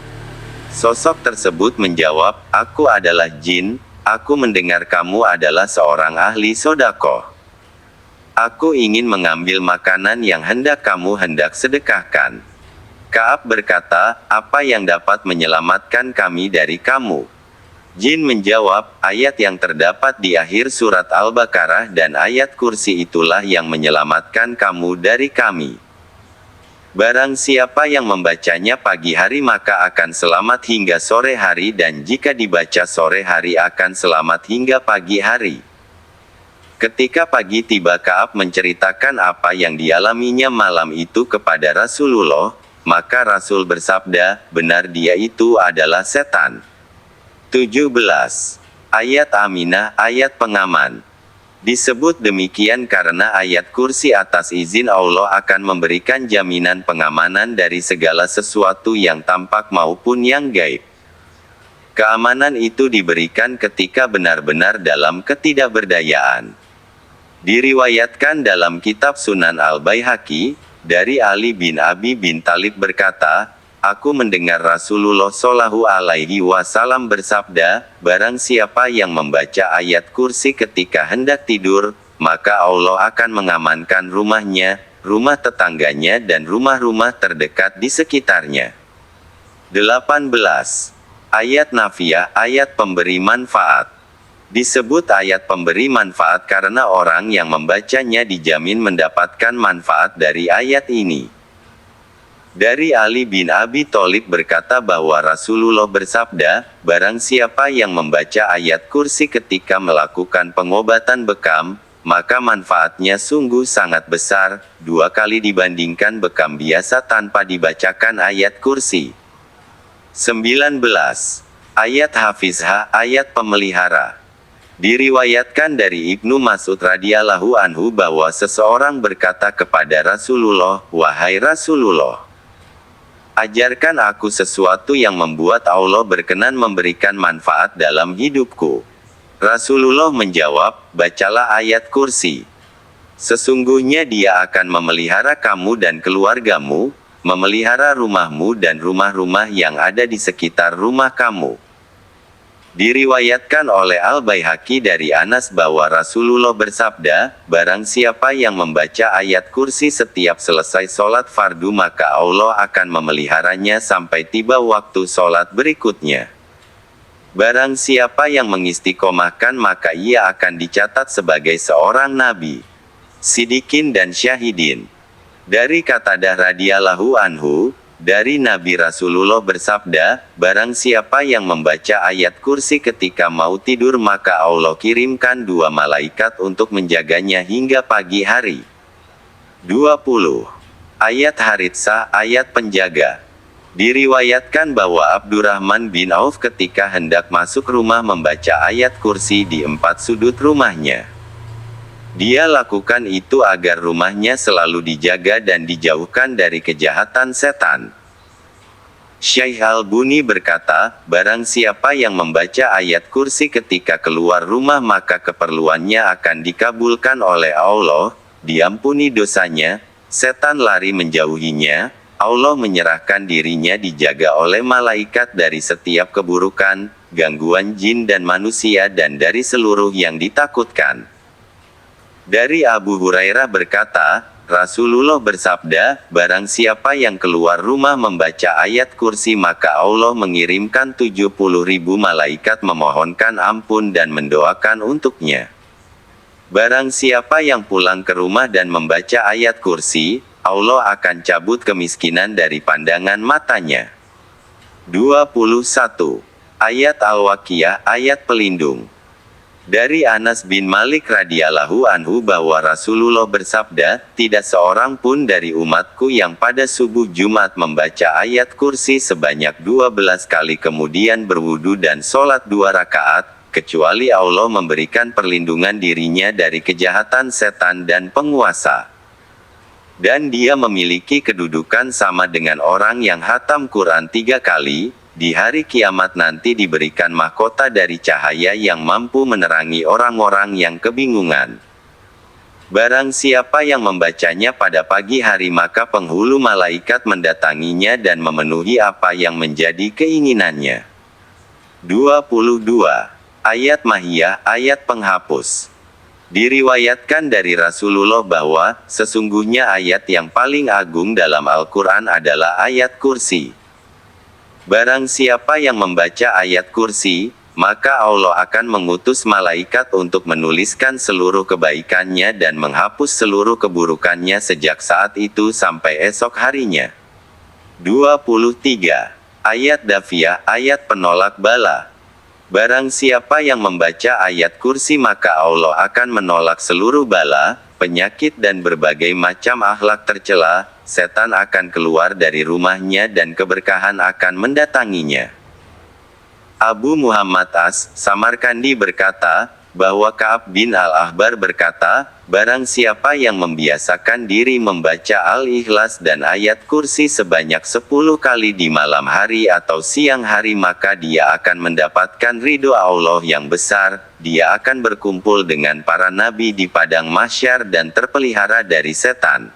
Sosok tersebut menjawab, aku adalah jin, aku mendengar kamu adalah seorang ahli sedekah. Aku ingin mengambil makanan yang hendak kamu hendak sedekahkan. Ka'ab berkata, apa yang dapat menyelamatkan kami dari kamu? Jin menjawab, ayat yang terdapat di akhir surat Al-Baqarah dan ayat kursi itulah yang menyelamatkan kamu dari kami. Barang siapa yang membacanya pagi hari maka akan selamat hingga sore hari, dan jika dibaca sore hari akan selamat hingga pagi hari. Ketika pagi tiba, Ka'ab menceritakan apa yang dialaminya malam itu kepada Rasulullah, maka Rasul bersabda, benar dia itu adalah setan. 17. Ayat Aminah, ayat pengaman. Disebut demikian karena ayat kursi atas izin Allah akan memberikan jaminan pengamanan dari segala sesuatu yang tampak maupun yang gaib. Keamanan itu diberikan ketika benar-benar dalam ketidakberdayaan. Diriwayatkan dalam kitab Sunan Al-Baihaqi, dari Ali bin Abi bin Thalib berkata, aku mendengar Rasulullah Shallallahu Alaihi Wasallam bersabda, barang siapa yang membaca ayat kursi ketika hendak tidur, maka Allah akan mengamankan rumahnya, rumah tetangganya dan rumah-rumah terdekat di sekitarnya. 18. Ayat Nafiyah, ayat pemberi manfaat. Disebut ayat pemberi manfaat karena orang yang membacanya dijamin mendapatkan manfaat dari ayat ini. Dari Ali bin Abi Thalib berkata bahwa Rasulullah bersabda, barang siapa yang membaca ayat kursi ketika melakukan pengobatan bekam, maka manfaatnya sungguh sangat besar, 2 kali dibandingkan bekam biasa tanpa dibacakan ayat kursi. 19. Ayat Hafizha, ayat pemelihara. Diriwayatkan dari Ibnu Mas'ud radhiyallahu anhu bahwa seseorang berkata kepada Rasulullah, wahai Rasulullah, ajarkan aku sesuatu yang membuat Allah berkenan memberikan manfaat dalam hidupku. Rasulullah menjawab, bacalah ayat kursi. Sesungguhnya dia akan memelihara kamu dan keluargamu, memelihara rumahmu dan rumah-rumah yang ada di sekitar rumah kamu. Diriwayatkan oleh Al-Baihaqi dari Anas bahwa Rasulullah bersabda, barang siapa yang membaca ayat kursi setiap selesai sholat fardu maka Allah akan memeliharanya sampai tiba waktu sholat berikutnya. Barang siapa yang mengistiqomahkan maka ia akan dicatat sebagai seorang nabi, sidikin dan syahidin. Dari Qatadah radhiyallahu anhu, dari Nabi Rasulullah bersabda, barang siapa yang membaca ayat kursi ketika mau tidur maka Allah kirimkan 2 malaikat untuk menjaganya hingga pagi hari. 20. Ayat Haritsah, ayat penjaga. Diriwayatkan bahwa Abdurrahman bin Auf ketika hendak masuk rumah membaca ayat kursi di 4 sudut rumahnya. Dia lakukan itu agar rumahnya selalu dijaga dan dijauhkan dari kejahatan setan. Syekh Al-Buni berkata, barang siapa yang membaca ayat kursi ketika keluar rumah maka keperluannya akan dikabulkan oleh Allah, diampuni dosanya, setan lari menjauhinya, Allah menyerahkan dirinya dijaga oleh malaikat dari setiap keburukan, gangguan jin dan manusia dan dari seluruh yang ditakutkan. Dari Abu Hurairah berkata, Rasulullah bersabda, barang siapa yang keluar rumah membaca ayat kursi maka Allah mengirimkan 70.000 malaikat memohonkan ampun dan mendoakan untuknya. Barang siapa yang pulang ke rumah dan membaca ayat kursi, Allah akan cabut kemiskinan dari pandangan matanya. 21. Ayat Al-Waqiah, ayat pelindung. Dari Anas bin Malik radhiyallahu anhu bahwa Rasulullah bersabda, tidak seorang pun dari umatku yang pada subuh Jumat membaca ayat kursi sebanyak 12 kali kemudian berwudu dan sholat 2 rakaat, kecuali Allah memberikan perlindungan dirinya dari kejahatan setan dan penguasa. Dan dia memiliki kedudukan sama dengan orang yang hatam Quran 3 kali, di hari kiamat nanti diberikan mahkota dari cahaya yang mampu menerangi orang-orang yang kebingungan. Barang siapa yang membacanya pada pagi hari maka penghulu malaikat mendatanginya dan memenuhi apa yang menjadi keinginannya. 22. Ayat Mahiyah, ayat penghapus. Diriwayatkan dari Rasulullah bahwa, sesungguhnya ayat yang paling agung dalam Al-Quran adalah ayat kursi. Barang siapa yang membaca ayat kursi, maka Allah akan mengutus malaikat untuk menuliskan seluruh kebaikannya dan menghapus seluruh keburukannya sejak saat itu sampai esok harinya. 23. Ayat Dafiyah, ayat penolak bala. Barang siapa yang membaca ayat kursi maka Allah akan menolak seluruh bala, penyakit dan berbagai macam akhlak tercela, setan akan keluar dari rumahnya dan keberkahan akan mendatanginya. Abu Muhammad As-Samarkandi berkata, bahwa Ka'ab bin Al-Ahbar berkata, barang siapa yang membiasakan diri membaca Al-Ikhlas dan ayat kursi sebanyak 10 kali di malam hari atau siang hari maka dia akan mendapatkan ridho Allah yang besar, dia akan berkumpul dengan para nabi di padang mahsyar dan terpelihara dari setan.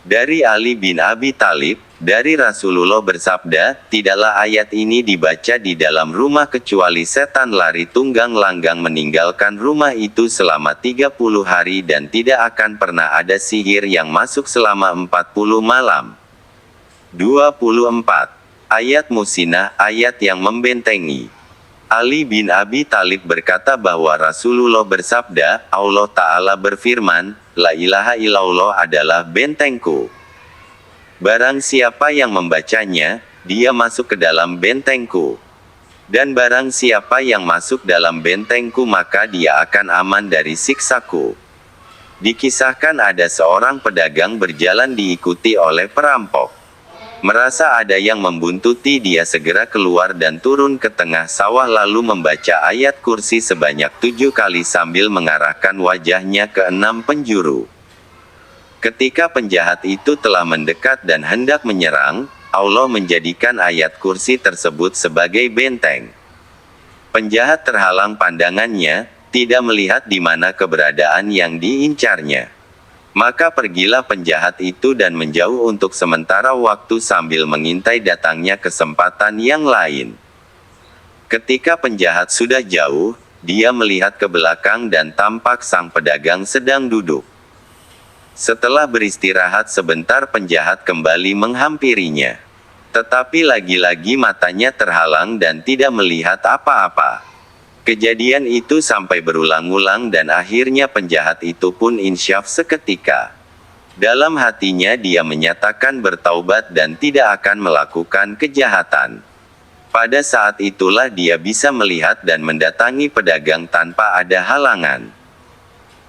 Dari Ali bin Abi Thalib, dari Rasulullah bersabda, tidaklah ayat ini dibaca di dalam rumah kecuali setan lari tunggang langgang meninggalkan rumah itu selama 30 hari dan tidak akan pernah ada sihir yang masuk selama 40 malam. 24. Ayat Musinah, ayat yang membentengi. Ali bin Abi Thalib berkata bahwa Rasulullah bersabda, Allah Ta'ala berfirman, La ilaha illallah adalah bentengku. Barang siapa yang membacanya, dia masuk ke dalam bentengku. Dan barang siapa yang masuk dalam bentengku maka dia akan aman dari siksaku. Dikisahkan ada seorang pedagang berjalan diikuti oleh perampok. Merasa ada yang membuntuti dia segera keluar dan turun ke tengah sawah lalu membaca ayat kursi sebanyak 7 kali sambil mengarahkan wajahnya ke 6 penjuru. Ketika penjahat itu telah mendekat dan hendak menyerang, Allah menjadikan ayat kursi tersebut sebagai benteng. Penjahat terhalang pandangannya, tidak melihat di mana keberadaan yang diincarnya. Maka pergilah penjahat itu dan menjauh untuk sementara waktu sambil mengintai datangnya kesempatan yang lain. Ketika penjahat sudah jauh, dia melihat ke belakang dan tampak sang pedagang sedang duduk. Setelah beristirahat sebentar penjahat kembali menghampirinya. Tetapi lagi-lagi matanya terhalang dan tidak melihat apa-apa. Kejadian itu sampai berulang-ulang dan akhirnya penjahat itu pun insyaf seketika. Dalam hatinya dia menyatakan bertaubat dan tidak akan melakukan kejahatan. Pada saat itulah dia bisa melihat dan mendatangi pedagang tanpa ada halangan.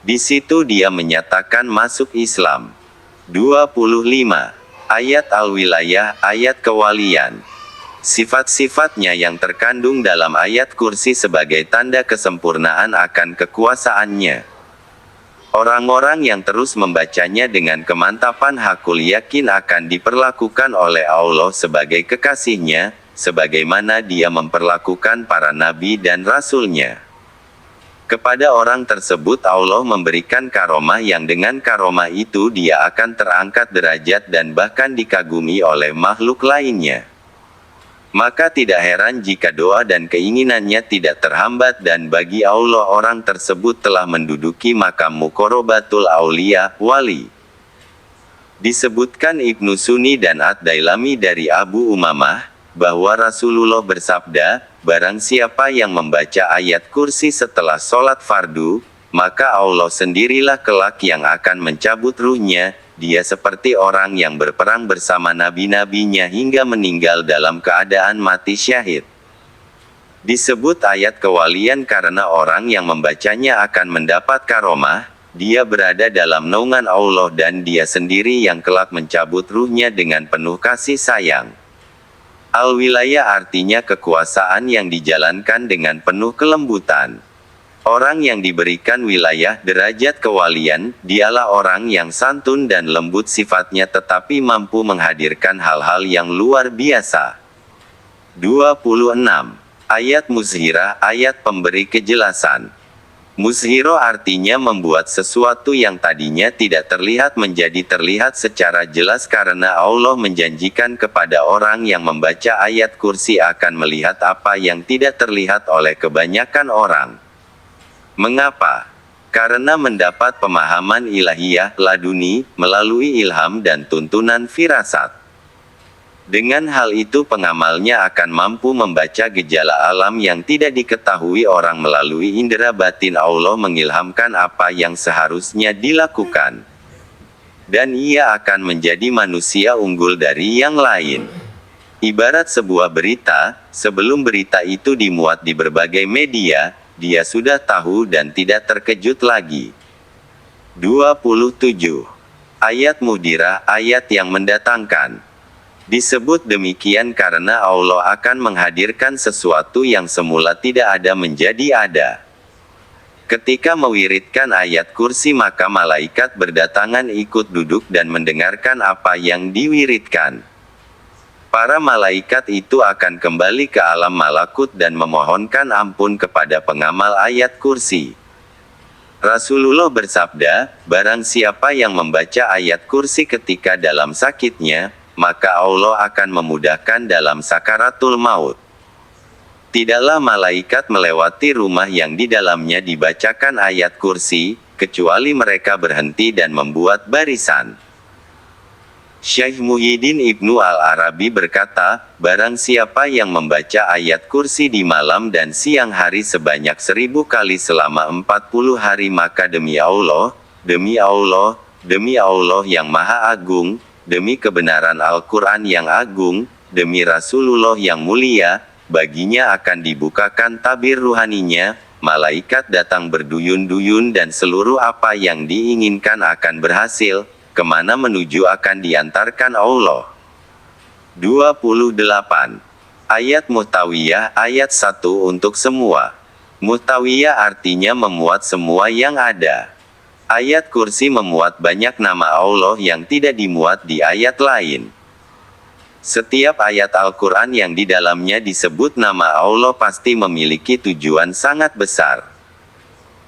Di situ dia menyatakan masuk Islam. 25. Ayat Al-Wilayah, ayat kewalian. Sifat-sifatnya yang terkandung dalam ayat kursi sebagai tanda kesempurnaan akan kekuasaannya. Orang-orang yang terus membacanya dengan kemantapan hakul yakin akan diperlakukan oleh Allah sebagai kekasihnya, sebagaimana dia memperlakukan para nabi dan rasulnya. Kepada orang tersebut Allah memberikan karomah yang dengan karomah itu dia akan terangkat derajat dan bahkan dikagumi oleh makhluk lainnya. Maka tidak heran jika doa dan keinginannya tidak terhambat dan bagi Allah orang tersebut telah menduduki makam muqarrabatul aulia, wali. Disebutkan Ibnu Sunni dan Ad-Dailami dari Abu Umamah, bahwa Rasulullah bersabda, barang siapa yang membaca ayat kursi setelah sholat fardu, maka Allah sendirilah kelak yang akan mencabut ruhnya. Dia seperti orang yang berperang bersama nabi-nabinya hingga meninggal dalam keadaan mati syahid. Disebut ayat kewalian karena orang yang membacanya akan mendapat karomah, dia berada dalam naungan Allah dan dia sendiri yang kelak mencabut ruhnya dengan penuh kasih sayang. Al-wilayah artinya kekuasaan yang dijalankan dengan penuh kelembutan. Orang yang diberikan wilayah derajat kewalian, dialah orang yang santun dan lembut sifatnya tetapi mampu menghadirkan hal-hal yang luar biasa. 26. Ayat Muzhirah, ayat pemberi kejelasan. Muzhiro artinya membuat sesuatu yang tadinya tidak terlihat menjadi terlihat secara jelas karena Allah menjanjikan kepada orang yang membaca ayat kursi akan melihat apa yang tidak terlihat oleh kebanyakan orang. Mengapa? Karena mendapat pemahaman ilahiyah laduni melalui ilham dan tuntunan firasat. Dengan hal itu pengamalnya akan mampu membaca gejala alam yang tidak diketahui orang melalui indera batin. Allah mengilhamkan apa yang seharusnya dilakukan. Dan ia akan menjadi manusia unggul dari yang lain. Ibarat sebuah berita, sebelum berita itu dimuat di berbagai media, dia sudah tahu dan tidak terkejut lagi. 27. Ayat Mudirah, ayat yang mendatangkan. Disebut demikian karena Allah akan menghadirkan sesuatu yang semula tidak ada menjadi ada. Ketika mewiridkan ayat kursi maka malaikat berdatangan ikut duduk dan mendengarkan apa yang diwiridkan. Para malaikat itu akan kembali ke alam malakut dan memohonkan ampun kepada pengamal ayat kursi. Rasulullah bersabda, barang siapa yang membaca ayat kursi ketika dalam sakitnya, maka Allah akan memudahkan dalam sakaratul maut. Tidaklah malaikat melewati rumah yang di dalamnya dibacakan ayat kursi, kecuali mereka berhenti dan membuat barisan. Syekh Muhyiddin Ibnu Al-Arabi berkata, barang siapa yang membaca ayat kursi di malam dan siang hari sebanyak 1000 kali selama 40 hari maka demi Allah, demi Allah, demi Allah yang Maha Agung, demi kebenaran Al-Quran yang agung, demi Rasulullah yang mulia, baginya akan dibukakan tabir ruhaninya, malaikat datang berduyun-duyun dan seluruh apa yang diinginkan akan berhasil, kemana menuju akan diantarkan Allah. 28. Ayat Muhtawiyah, ayat 1 untuk semua. Muhtawiyah artinya memuat semua yang ada. Ayat kursi memuat banyak nama Allah yang tidak dimuat di ayat lain. Setiap ayat Al-Quran yang di dalamnya disebut nama Allah pasti memiliki tujuan sangat besar.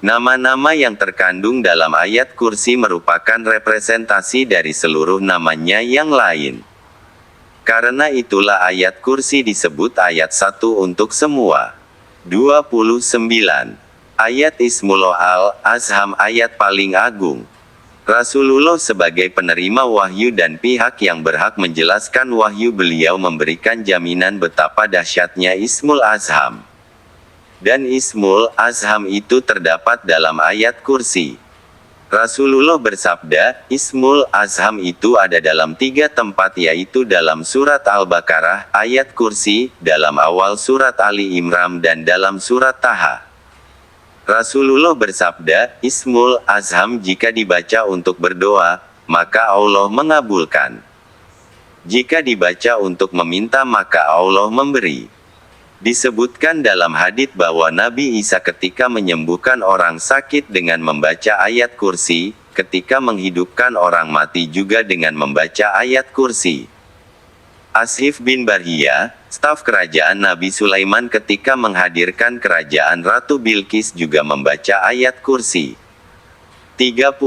Nama-nama yang terkandung dalam ayat kursi merupakan representasi dari seluruh namanya yang lain. Karena itulah ayat kursi disebut ayat 1 untuk semua. 29. Ayat Ismullah Al-Azham, ayat paling agung. Rasulullah sebagai penerima wahyu dan pihak yang berhak menjelaskan wahyu, beliau memberikan jaminan betapa dahsyatnya Ismul Azham. Dan Ismul Azham itu terdapat dalam ayat kursi. Rasulullah bersabda, Ismul Azham itu ada dalam 3 tempat, yaitu dalam surat Al-Baqarah, ayat kursi, dalam awal surat Ali Imran dan dalam surat Taha. Rasulullah bersabda, Ismul Azham jika dibaca untuk berdoa, maka Allah mengabulkan. Jika dibaca untuk meminta maka Allah memberi. Disebutkan dalam hadits bahwa Nabi Isa ketika menyembuhkan orang sakit dengan membaca ayat kursi, ketika menghidupkan orang mati juga dengan membaca ayat kursi. Ashif bin Barhiyah, staf kerajaan Nabi Sulaiman ketika menghadirkan kerajaan Ratu Bilqis juga membaca ayat kursi. 30.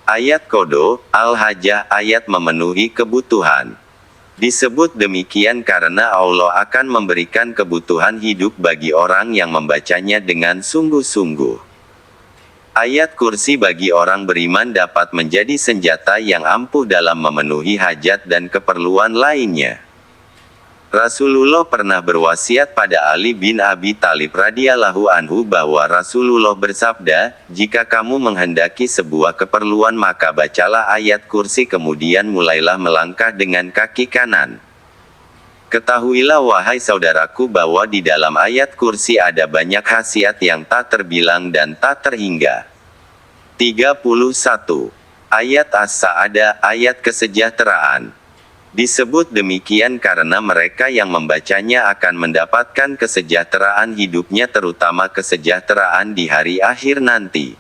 Ayat Qadha, Al-Hajjah, ayat memenuhi kebutuhan. Disebut demikian karena Allah akan memberikan kebutuhan hidup bagi orang yang membacanya dengan sungguh-sungguh. Ayat kursi bagi orang beriman dapat menjadi senjata yang ampuh dalam memenuhi hajat dan keperluan lainnya. Rasulullah pernah berwasiat pada Ali bin Abi Thalib radhiyallahu anhu bahwa Rasulullah bersabda, jika kamu menghendaki sebuah keperluan maka bacalah ayat kursi kemudian mulailah melangkah dengan kaki kanan. Ketahuilah wahai saudaraku bahwa di dalam ayat kursi ada banyak khasiat yang tak terbilang dan tak terhingga. 31. Ayat As-Sa'adah, ayat kesejahteraan. Disebut demikian karena mereka yang membacanya akan mendapatkan kesejahteraan hidupnya, terutama kesejahteraan di hari akhir nanti.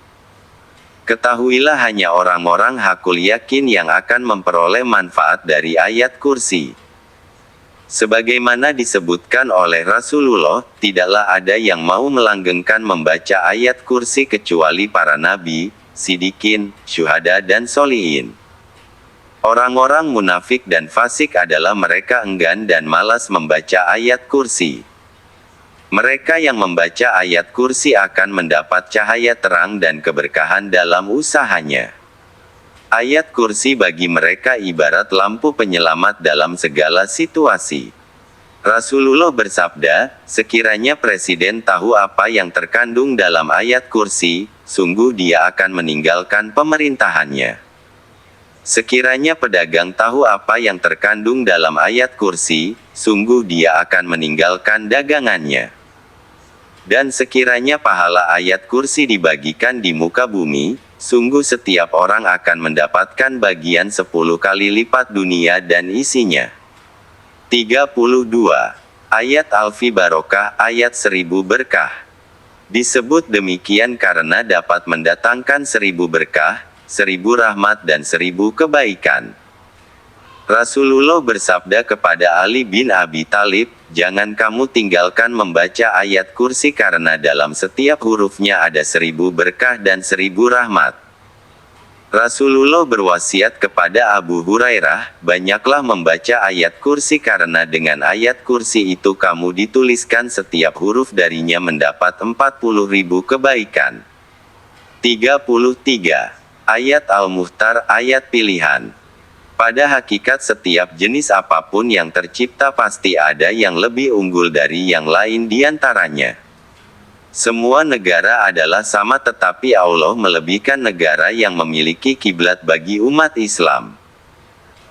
Ketahuilah hanya orang-orang hakul yakin yang akan memperoleh manfaat dari ayat kursi. Sebagaimana disebutkan oleh Rasulullah, tidaklah ada yang mau melanggengkan membaca ayat kursi kecuali para nabi, sidikin, syuhada dan sholihin. Orang-orang munafik dan fasik adalah mereka enggan dan malas membaca ayat kursi. Mereka yang membaca ayat kursi akan mendapat cahaya terang dan keberkahan dalam usahanya. Ayat kursi bagi mereka ibarat lampu penyelamat dalam segala situasi. Rasulullah bersabda, sekiranya presiden tahu apa yang terkandung dalam ayat kursi, sungguh dia akan meninggalkan pemerintahannya. Sekiranya pedagang tahu apa yang terkandung dalam ayat kursi, sungguh dia akan meninggalkan dagangannya. Dan sekiranya pahala ayat kursi dibagikan di muka bumi, sungguh setiap orang akan mendapatkan bagian 10 kali lipat dunia dan isinya. 32. Ayat Alfi Barokah, ayat 1000 berkah. Disebut demikian karena dapat mendatangkan 1000 berkah, 1000 rahmat dan 1000 kebaikan. Rasulullah bersabda kepada Ali bin Abi Thalib, jangan kamu tinggalkan membaca ayat kursi karena dalam setiap hurufnya ada 1000 berkah dan 1000 rahmat. Rasulullah berwasiat kepada Abu Hurairah, banyaklah membaca ayat kursi karena dengan ayat kursi itu kamu dituliskan setiap huruf darinya mendapat 40.000 kebaikan. 33. Ayat Al-Muhtar, ayat pilihan. Pada hakikat setiap jenis apapun yang tercipta pasti ada yang lebih unggul dari yang lain diantaranya. Semua negara adalah sama tetapi Allah melebihkan negara yang memiliki kiblat bagi umat Islam.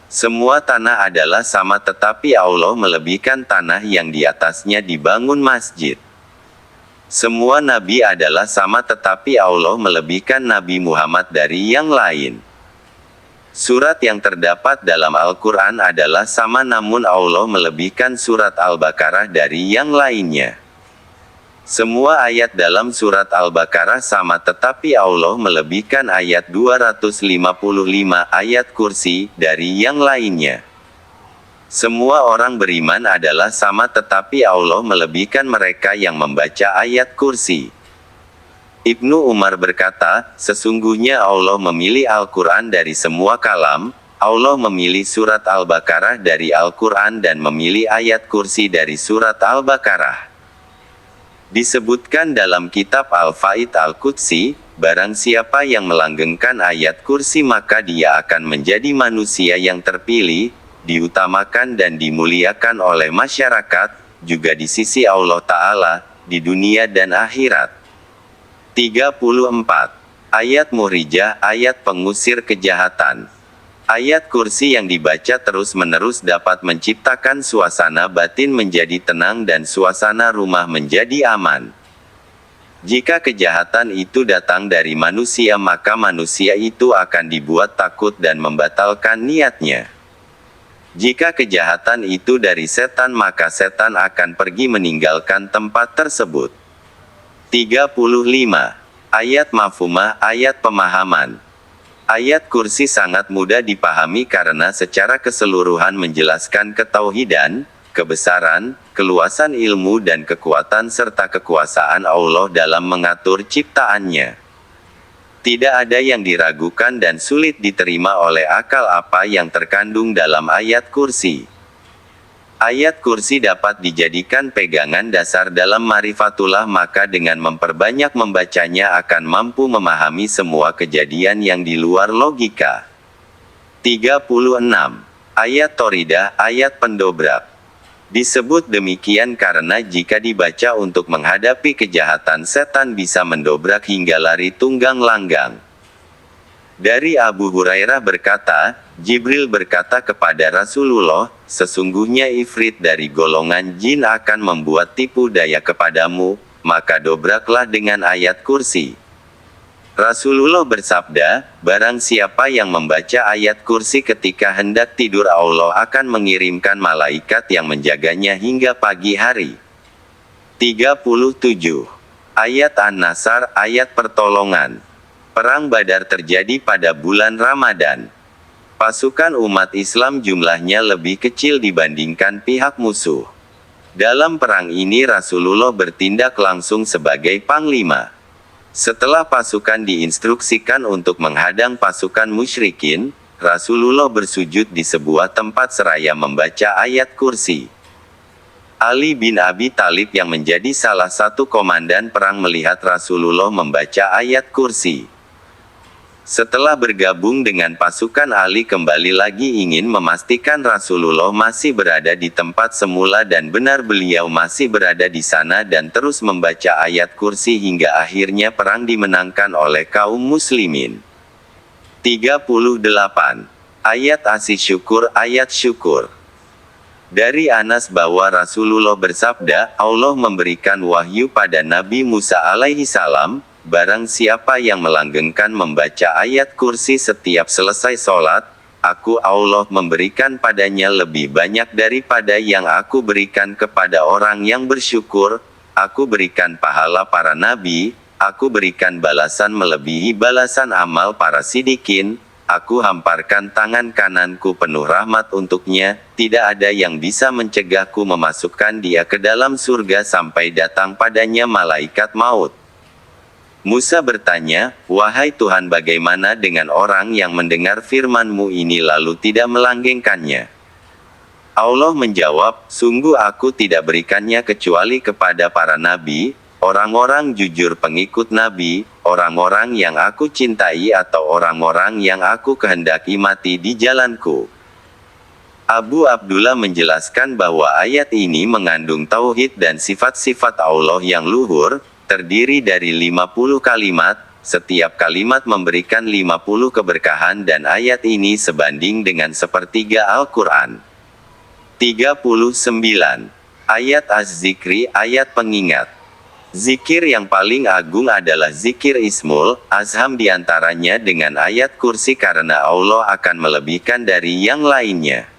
Semua tanah adalah sama tetapi Allah melebihkan tanah yang di atasnya dibangun masjid. Semua nabi adalah sama tetapi Allah melebihkan Nabi Muhammad dari yang lain. Surat yang terdapat dalam Al-Quran adalah sama namun Allah melebihkan surat Al-Baqarah dari yang lainnya. Semua ayat dalam surat Al-Baqarah sama tetapi Allah melebihkan ayat 255 ayat kursi dari yang lainnya. Semua orang beriman adalah sama tetapi Allah melebihkan mereka yang membaca ayat kursi. Ibnu Umar berkata, sesungguhnya Allah memilih Al-Quran dari semua kalam, Allah memilih surat Al-Baqarah dari Al-Quran dan memilih ayat kursi dari surat Al-Baqarah. Disebutkan dalam kitab Al-Faid Al-Qudsi, barang siapa yang melanggengkan ayat kursi maka dia akan menjadi manusia yang terpilih, diutamakan dan dimuliakan oleh masyarakat, juga di sisi Allah Ta'ala, di dunia dan akhirat. 34. Ayat Muhrijah, ayat pengusir kejahatan. Ayat kursi yang dibaca terus-menerus dapat menciptakan suasana batin menjadi tenang dan suasana rumah menjadi aman. Jika kejahatan itu datang dari manusia maka manusia itu akan dibuat takut dan membatalkan niatnya. Jika kejahatan itu dari setan maka setan akan pergi meninggalkan tempat tersebut. 35. Ayat mafhumah, ayat pemahaman. Ayat kursi sangat mudah dipahami karena secara keseluruhan menjelaskan ketauhidan, kebesaran, keluasan ilmu dan kekuatan serta kekuasaan Allah dalam mengatur ciptaannya. Tidak ada yang diragukan dan sulit diterima oleh akal apa yang terkandung dalam ayat kursi. Ayat kursi dapat dijadikan pegangan dasar dalam marifatullah maka dengan memperbanyak membacanya akan mampu memahami semua kejadian yang di luar logika. 36. Ayat Toridah, ayat pendobrak. Disebut demikian karena jika dibaca untuk menghadapi kejahatan setan bisa mendobrak hingga lari tunggang langgang. Dari Abu Hurairah berkata, Jibril berkata kepada Rasulullah, sesungguhnya ifrit dari golongan jin akan membuat tipu daya kepadamu, maka dobraklah dengan ayat kursi. Rasulullah bersabda, barang siapa yang membaca ayat kursi ketika hendak tidur Allah akan mengirimkan malaikat yang menjaganya hingga pagi hari. 37. Ayat An-Nasr, ayat pertolongan. Perang Badar terjadi pada bulan Ramadan. Pasukan umat Islam jumlahnya lebih kecil dibandingkan pihak musuh. Dalam perang ini Rasulullah bertindak langsung sebagai panglima. Setelah pasukan diinstruksikan untuk menghadang pasukan musyrikin, Rasulullah bersujud di sebuah tempat seraya membaca ayat kursi. Ali bin Abi Thalib yang menjadi salah satu komandan perang melihat Rasulullah membaca ayat kursi. Setelah bergabung dengan pasukan Ali kembali lagi ingin memastikan Rasulullah masih berada di tempat semula dan benar beliau masih berada di sana dan terus membaca ayat kursi hingga akhirnya perang dimenangkan oleh kaum muslimin. 38. Ayat asy syukur. Ayat syukur. Dari Anas bahwa Rasulullah bersabda, Allah memberikan wahyu pada Nabi Musa alaihi salam, barang siapa yang melanggengkan membaca ayat kursi setiap selesai sholat, aku Allah memberikan padanya lebih banyak daripada yang aku berikan kepada orang yang bersyukur, aku berikan pahala para nabi, aku berikan balasan melebihi balasan amal para sidikin, aku hamparkan tangan kananku penuh rahmat untuknya, tidak ada yang bisa mencegahku memasukkan dia ke dalam surga sampai datang padanya malaikat maut. Musa bertanya, wahai Tuhan, bagaimana dengan orang yang mendengar firman-Mu ini lalu tidak melanggengkannya? Allah menjawab, sungguh aku tidak berikannya kecuali kepada para nabi, orang-orang jujur pengikut nabi, orang-orang yang aku cintai atau orang-orang yang aku kehendaki mati di jalanku. Abu Abdullah menjelaskan bahwa ayat ini mengandung tauhid dan sifat-sifat Allah yang luhur, terdiri dari 50 kalimat, setiap kalimat memberikan 50 keberkahan dan ayat ini sebanding dengan sepertiga Al-Quran. 39. Ayat Az-Zikri. Ayat pengingat. Zikir yang paling agung adalah zikir Ismul Azham diantaranya dengan ayat kursi karena Allah akan melebihkan dari yang lainnya.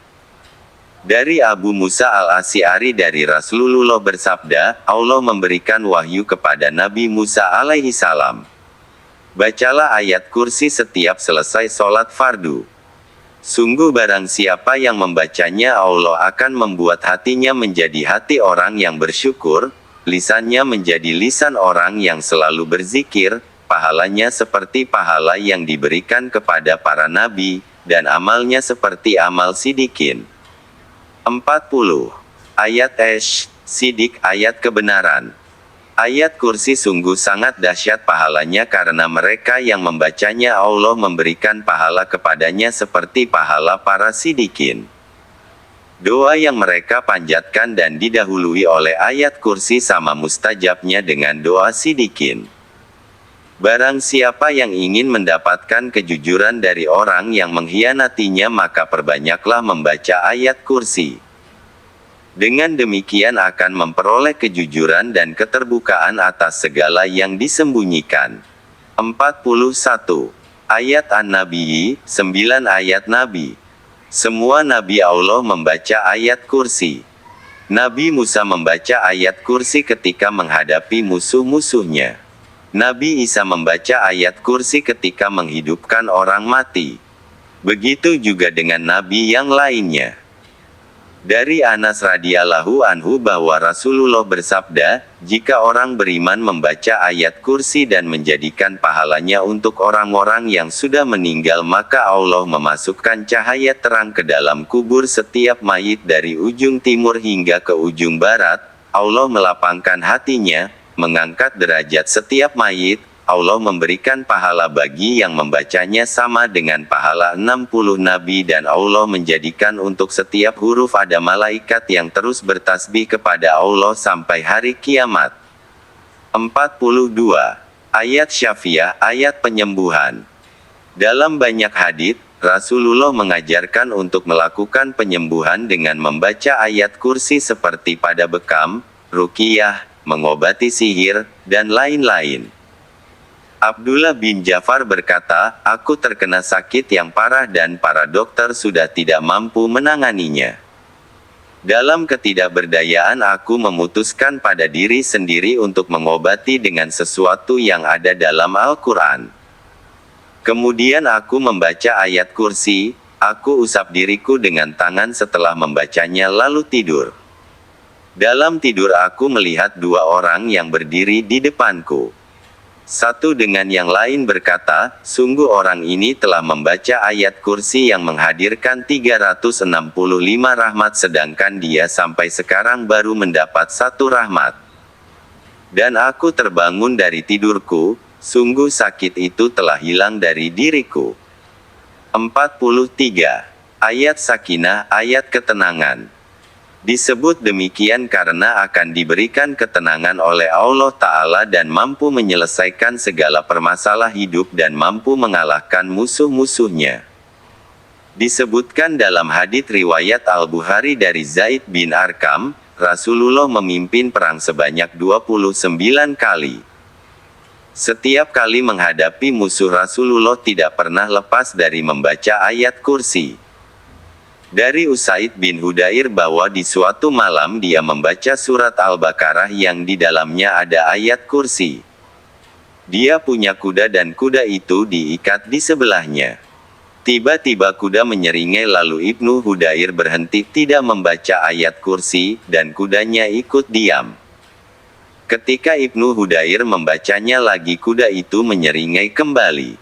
Dari Abu Musa al-Asy'ari dari Rasulullah bersabda, Allah memberikan wahyu kepada Nabi Musa alaihi salam. Bacalah ayat kursi setiap selesai sholat fardu. Sungguh barang siapa yang membacanya Allah akan membuat hatinya menjadi hati orang yang bersyukur, lisannya menjadi lisan orang yang selalu berzikir, pahalanya seperti pahala yang diberikan kepada para nabi, dan amalnya seperti amal sidikin. 40. Ayat Sidik. Ayat kebenaran. Ayat kursi sungguh sangat dahsyat pahalanya karena mereka yang membacanya Allah memberikan pahala kepadanya seperti pahala para sidikin. Doa yang mereka panjatkan dan didahului oleh ayat kursi sama mustajabnya dengan doa sidikin. Barang siapa yang ingin mendapatkan kejujuran dari orang yang mengkhianatinya maka perbanyaklah membaca ayat kursi. Dengan demikian akan memperoleh kejujuran dan keterbukaan atas segala yang disembunyikan. 41. Ayat An-Nabiyyi. 9 ayat Nabi. Semua Nabi Allah membaca ayat kursi. Nabi Musa membaca ayat kursi ketika menghadapi musuh-musuhnya. Nabi Isa membaca ayat kursi ketika menghidupkan orang mati. Begitu juga dengan nabi yang lainnya. Dari Anas radhiyallahu anhu bahwa Rasulullah bersabda, jika orang beriman membaca ayat kursi dan menjadikan pahalanya untuk orang-orang yang sudah meninggal maka Allah memasukkan cahaya terang ke dalam kubur setiap mayit dari ujung timur hingga ke ujung barat, Allah melapangkan hatinya, mengangkat derajat setiap mayit, Allah memberikan pahala bagi yang membacanya sama dengan pahala 60 nabi dan Allah menjadikan untuk setiap huruf ada malaikat yang terus bertasbih kepada Allah sampai hari kiamat. 42. Ayat Syafiah. Ayat penyembuhan. Dalam banyak hadits, Rasulullah mengajarkan untuk melakukan penyembuhan dengan membaca ayat kursi seperti pada bekam, ruqyah, mengobati sihir, dan lain-lain. Abdullah bin Ja'far berkata, aku terkena sakit yang parah dan para dokter sudah tidak mampu menanganinya. Dalam ketidakberdayaan aku memutuskan pada diri sendiri untuk mengobati dengan sesuatu yang ada dalam Al-Quran. Kemudian aku membaca ayat kursi, aku usap diriku dengan tangan setelah membacanya lalu tidur. Dalam tidur aku melihat dua orang yang berdiri di depanku. Satu dengan yang lain berkata, sungguh orang ini telah membaca ayat kursi yang menghadirkan 365 rahmat sedangkan dia sampai sekarang baru mendapat 1 rahmat. Dan aku terbangun dari tidurku, Sungguh sakit itu telah hilang dari diriku. 43. Ayat sakinah, ayat ketenangan. Disebut demikian karena akan diberikan ketenangan oleh Allah Ta'ala dan mampu menyelesaikan segala permasalah hidup dan mampu mengalahkan musuh-musuhnya. Disebutkan dalam hadits riwayat Al-Bukhari dari Zaid bin Arqam, Rasulullah memimpin perang sebanyak 29 kali. Setiap kali menghadapi musuh Rasulullah tidak pernah lepas dari membaca ayat kursi. Dari Usaid bin Hudayr bahwa di suatu malam dia membaca surat Al-Baqarah yang di dalamnya ada ayat kursi. Dia punya kuda dan kuda itu diikat di sebelahnya. Tiba-tiba kuda menyeringai lalu Ibnu Hudayr berhenti tidak membaca ayat kursi, dan kudanya ikut diam. Ketika Ibnu Hudayr membacanya lagi kuda itu menyeringai kembali.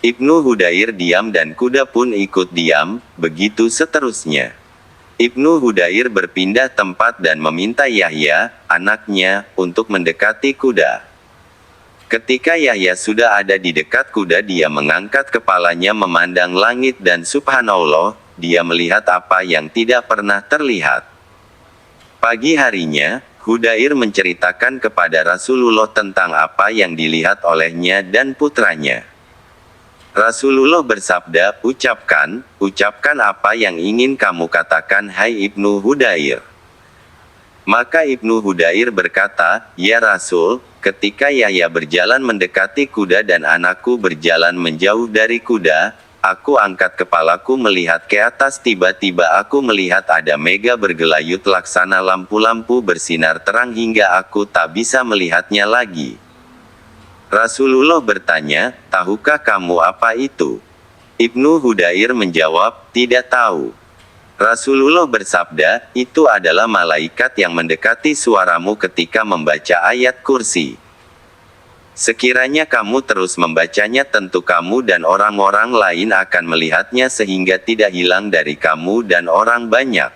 Ibnu Hudayr diam dan kuda pun ikut diam, begitu seterusnya. Ibnu Hudayr berpindah tempat dan meminta Yahya, anaknya, untuk mendekati kuda. Ketika Yahya sudah ada di dekat kuda dia mengangkat kepalanya memandang langit dan subhanallah, dia melihat apa yang tidak pernah terlihat. Pagi harinya, Hudayr menceritakan kepada Rasulullah tentang apa yang dilihat olehnya dan putranya. Rasulullah bersabda, ucapkan apa yang ingin kamu katakan hai Ibnu Hudayr. Maka Ibnu Hudayr berkata, ya Rasul, ketika Yahya berjalan mendekati kuda dan anakku berjalan menjauh dari kuda, aku angkat kepalaku melihat ke atas tiba-tiba aku melihat ada mega bergelayut laksana lampu-lampu bersinar terang hingga aku tak bisa melihatnya lagi. Rasulullah bertanya, tahukah kamu apa itu? Ibnu Hudayr menjawab, tidak tahu. Rasulullah bersabda, itu adalah malaikat yang mendekati suaramu ketika membaca ayat kursi. Sekiranya kamu terus membacanya tentu kamu dan orang-orang lain akan melihatnya sehingga tidak hilang dari kamu dan orang banyak.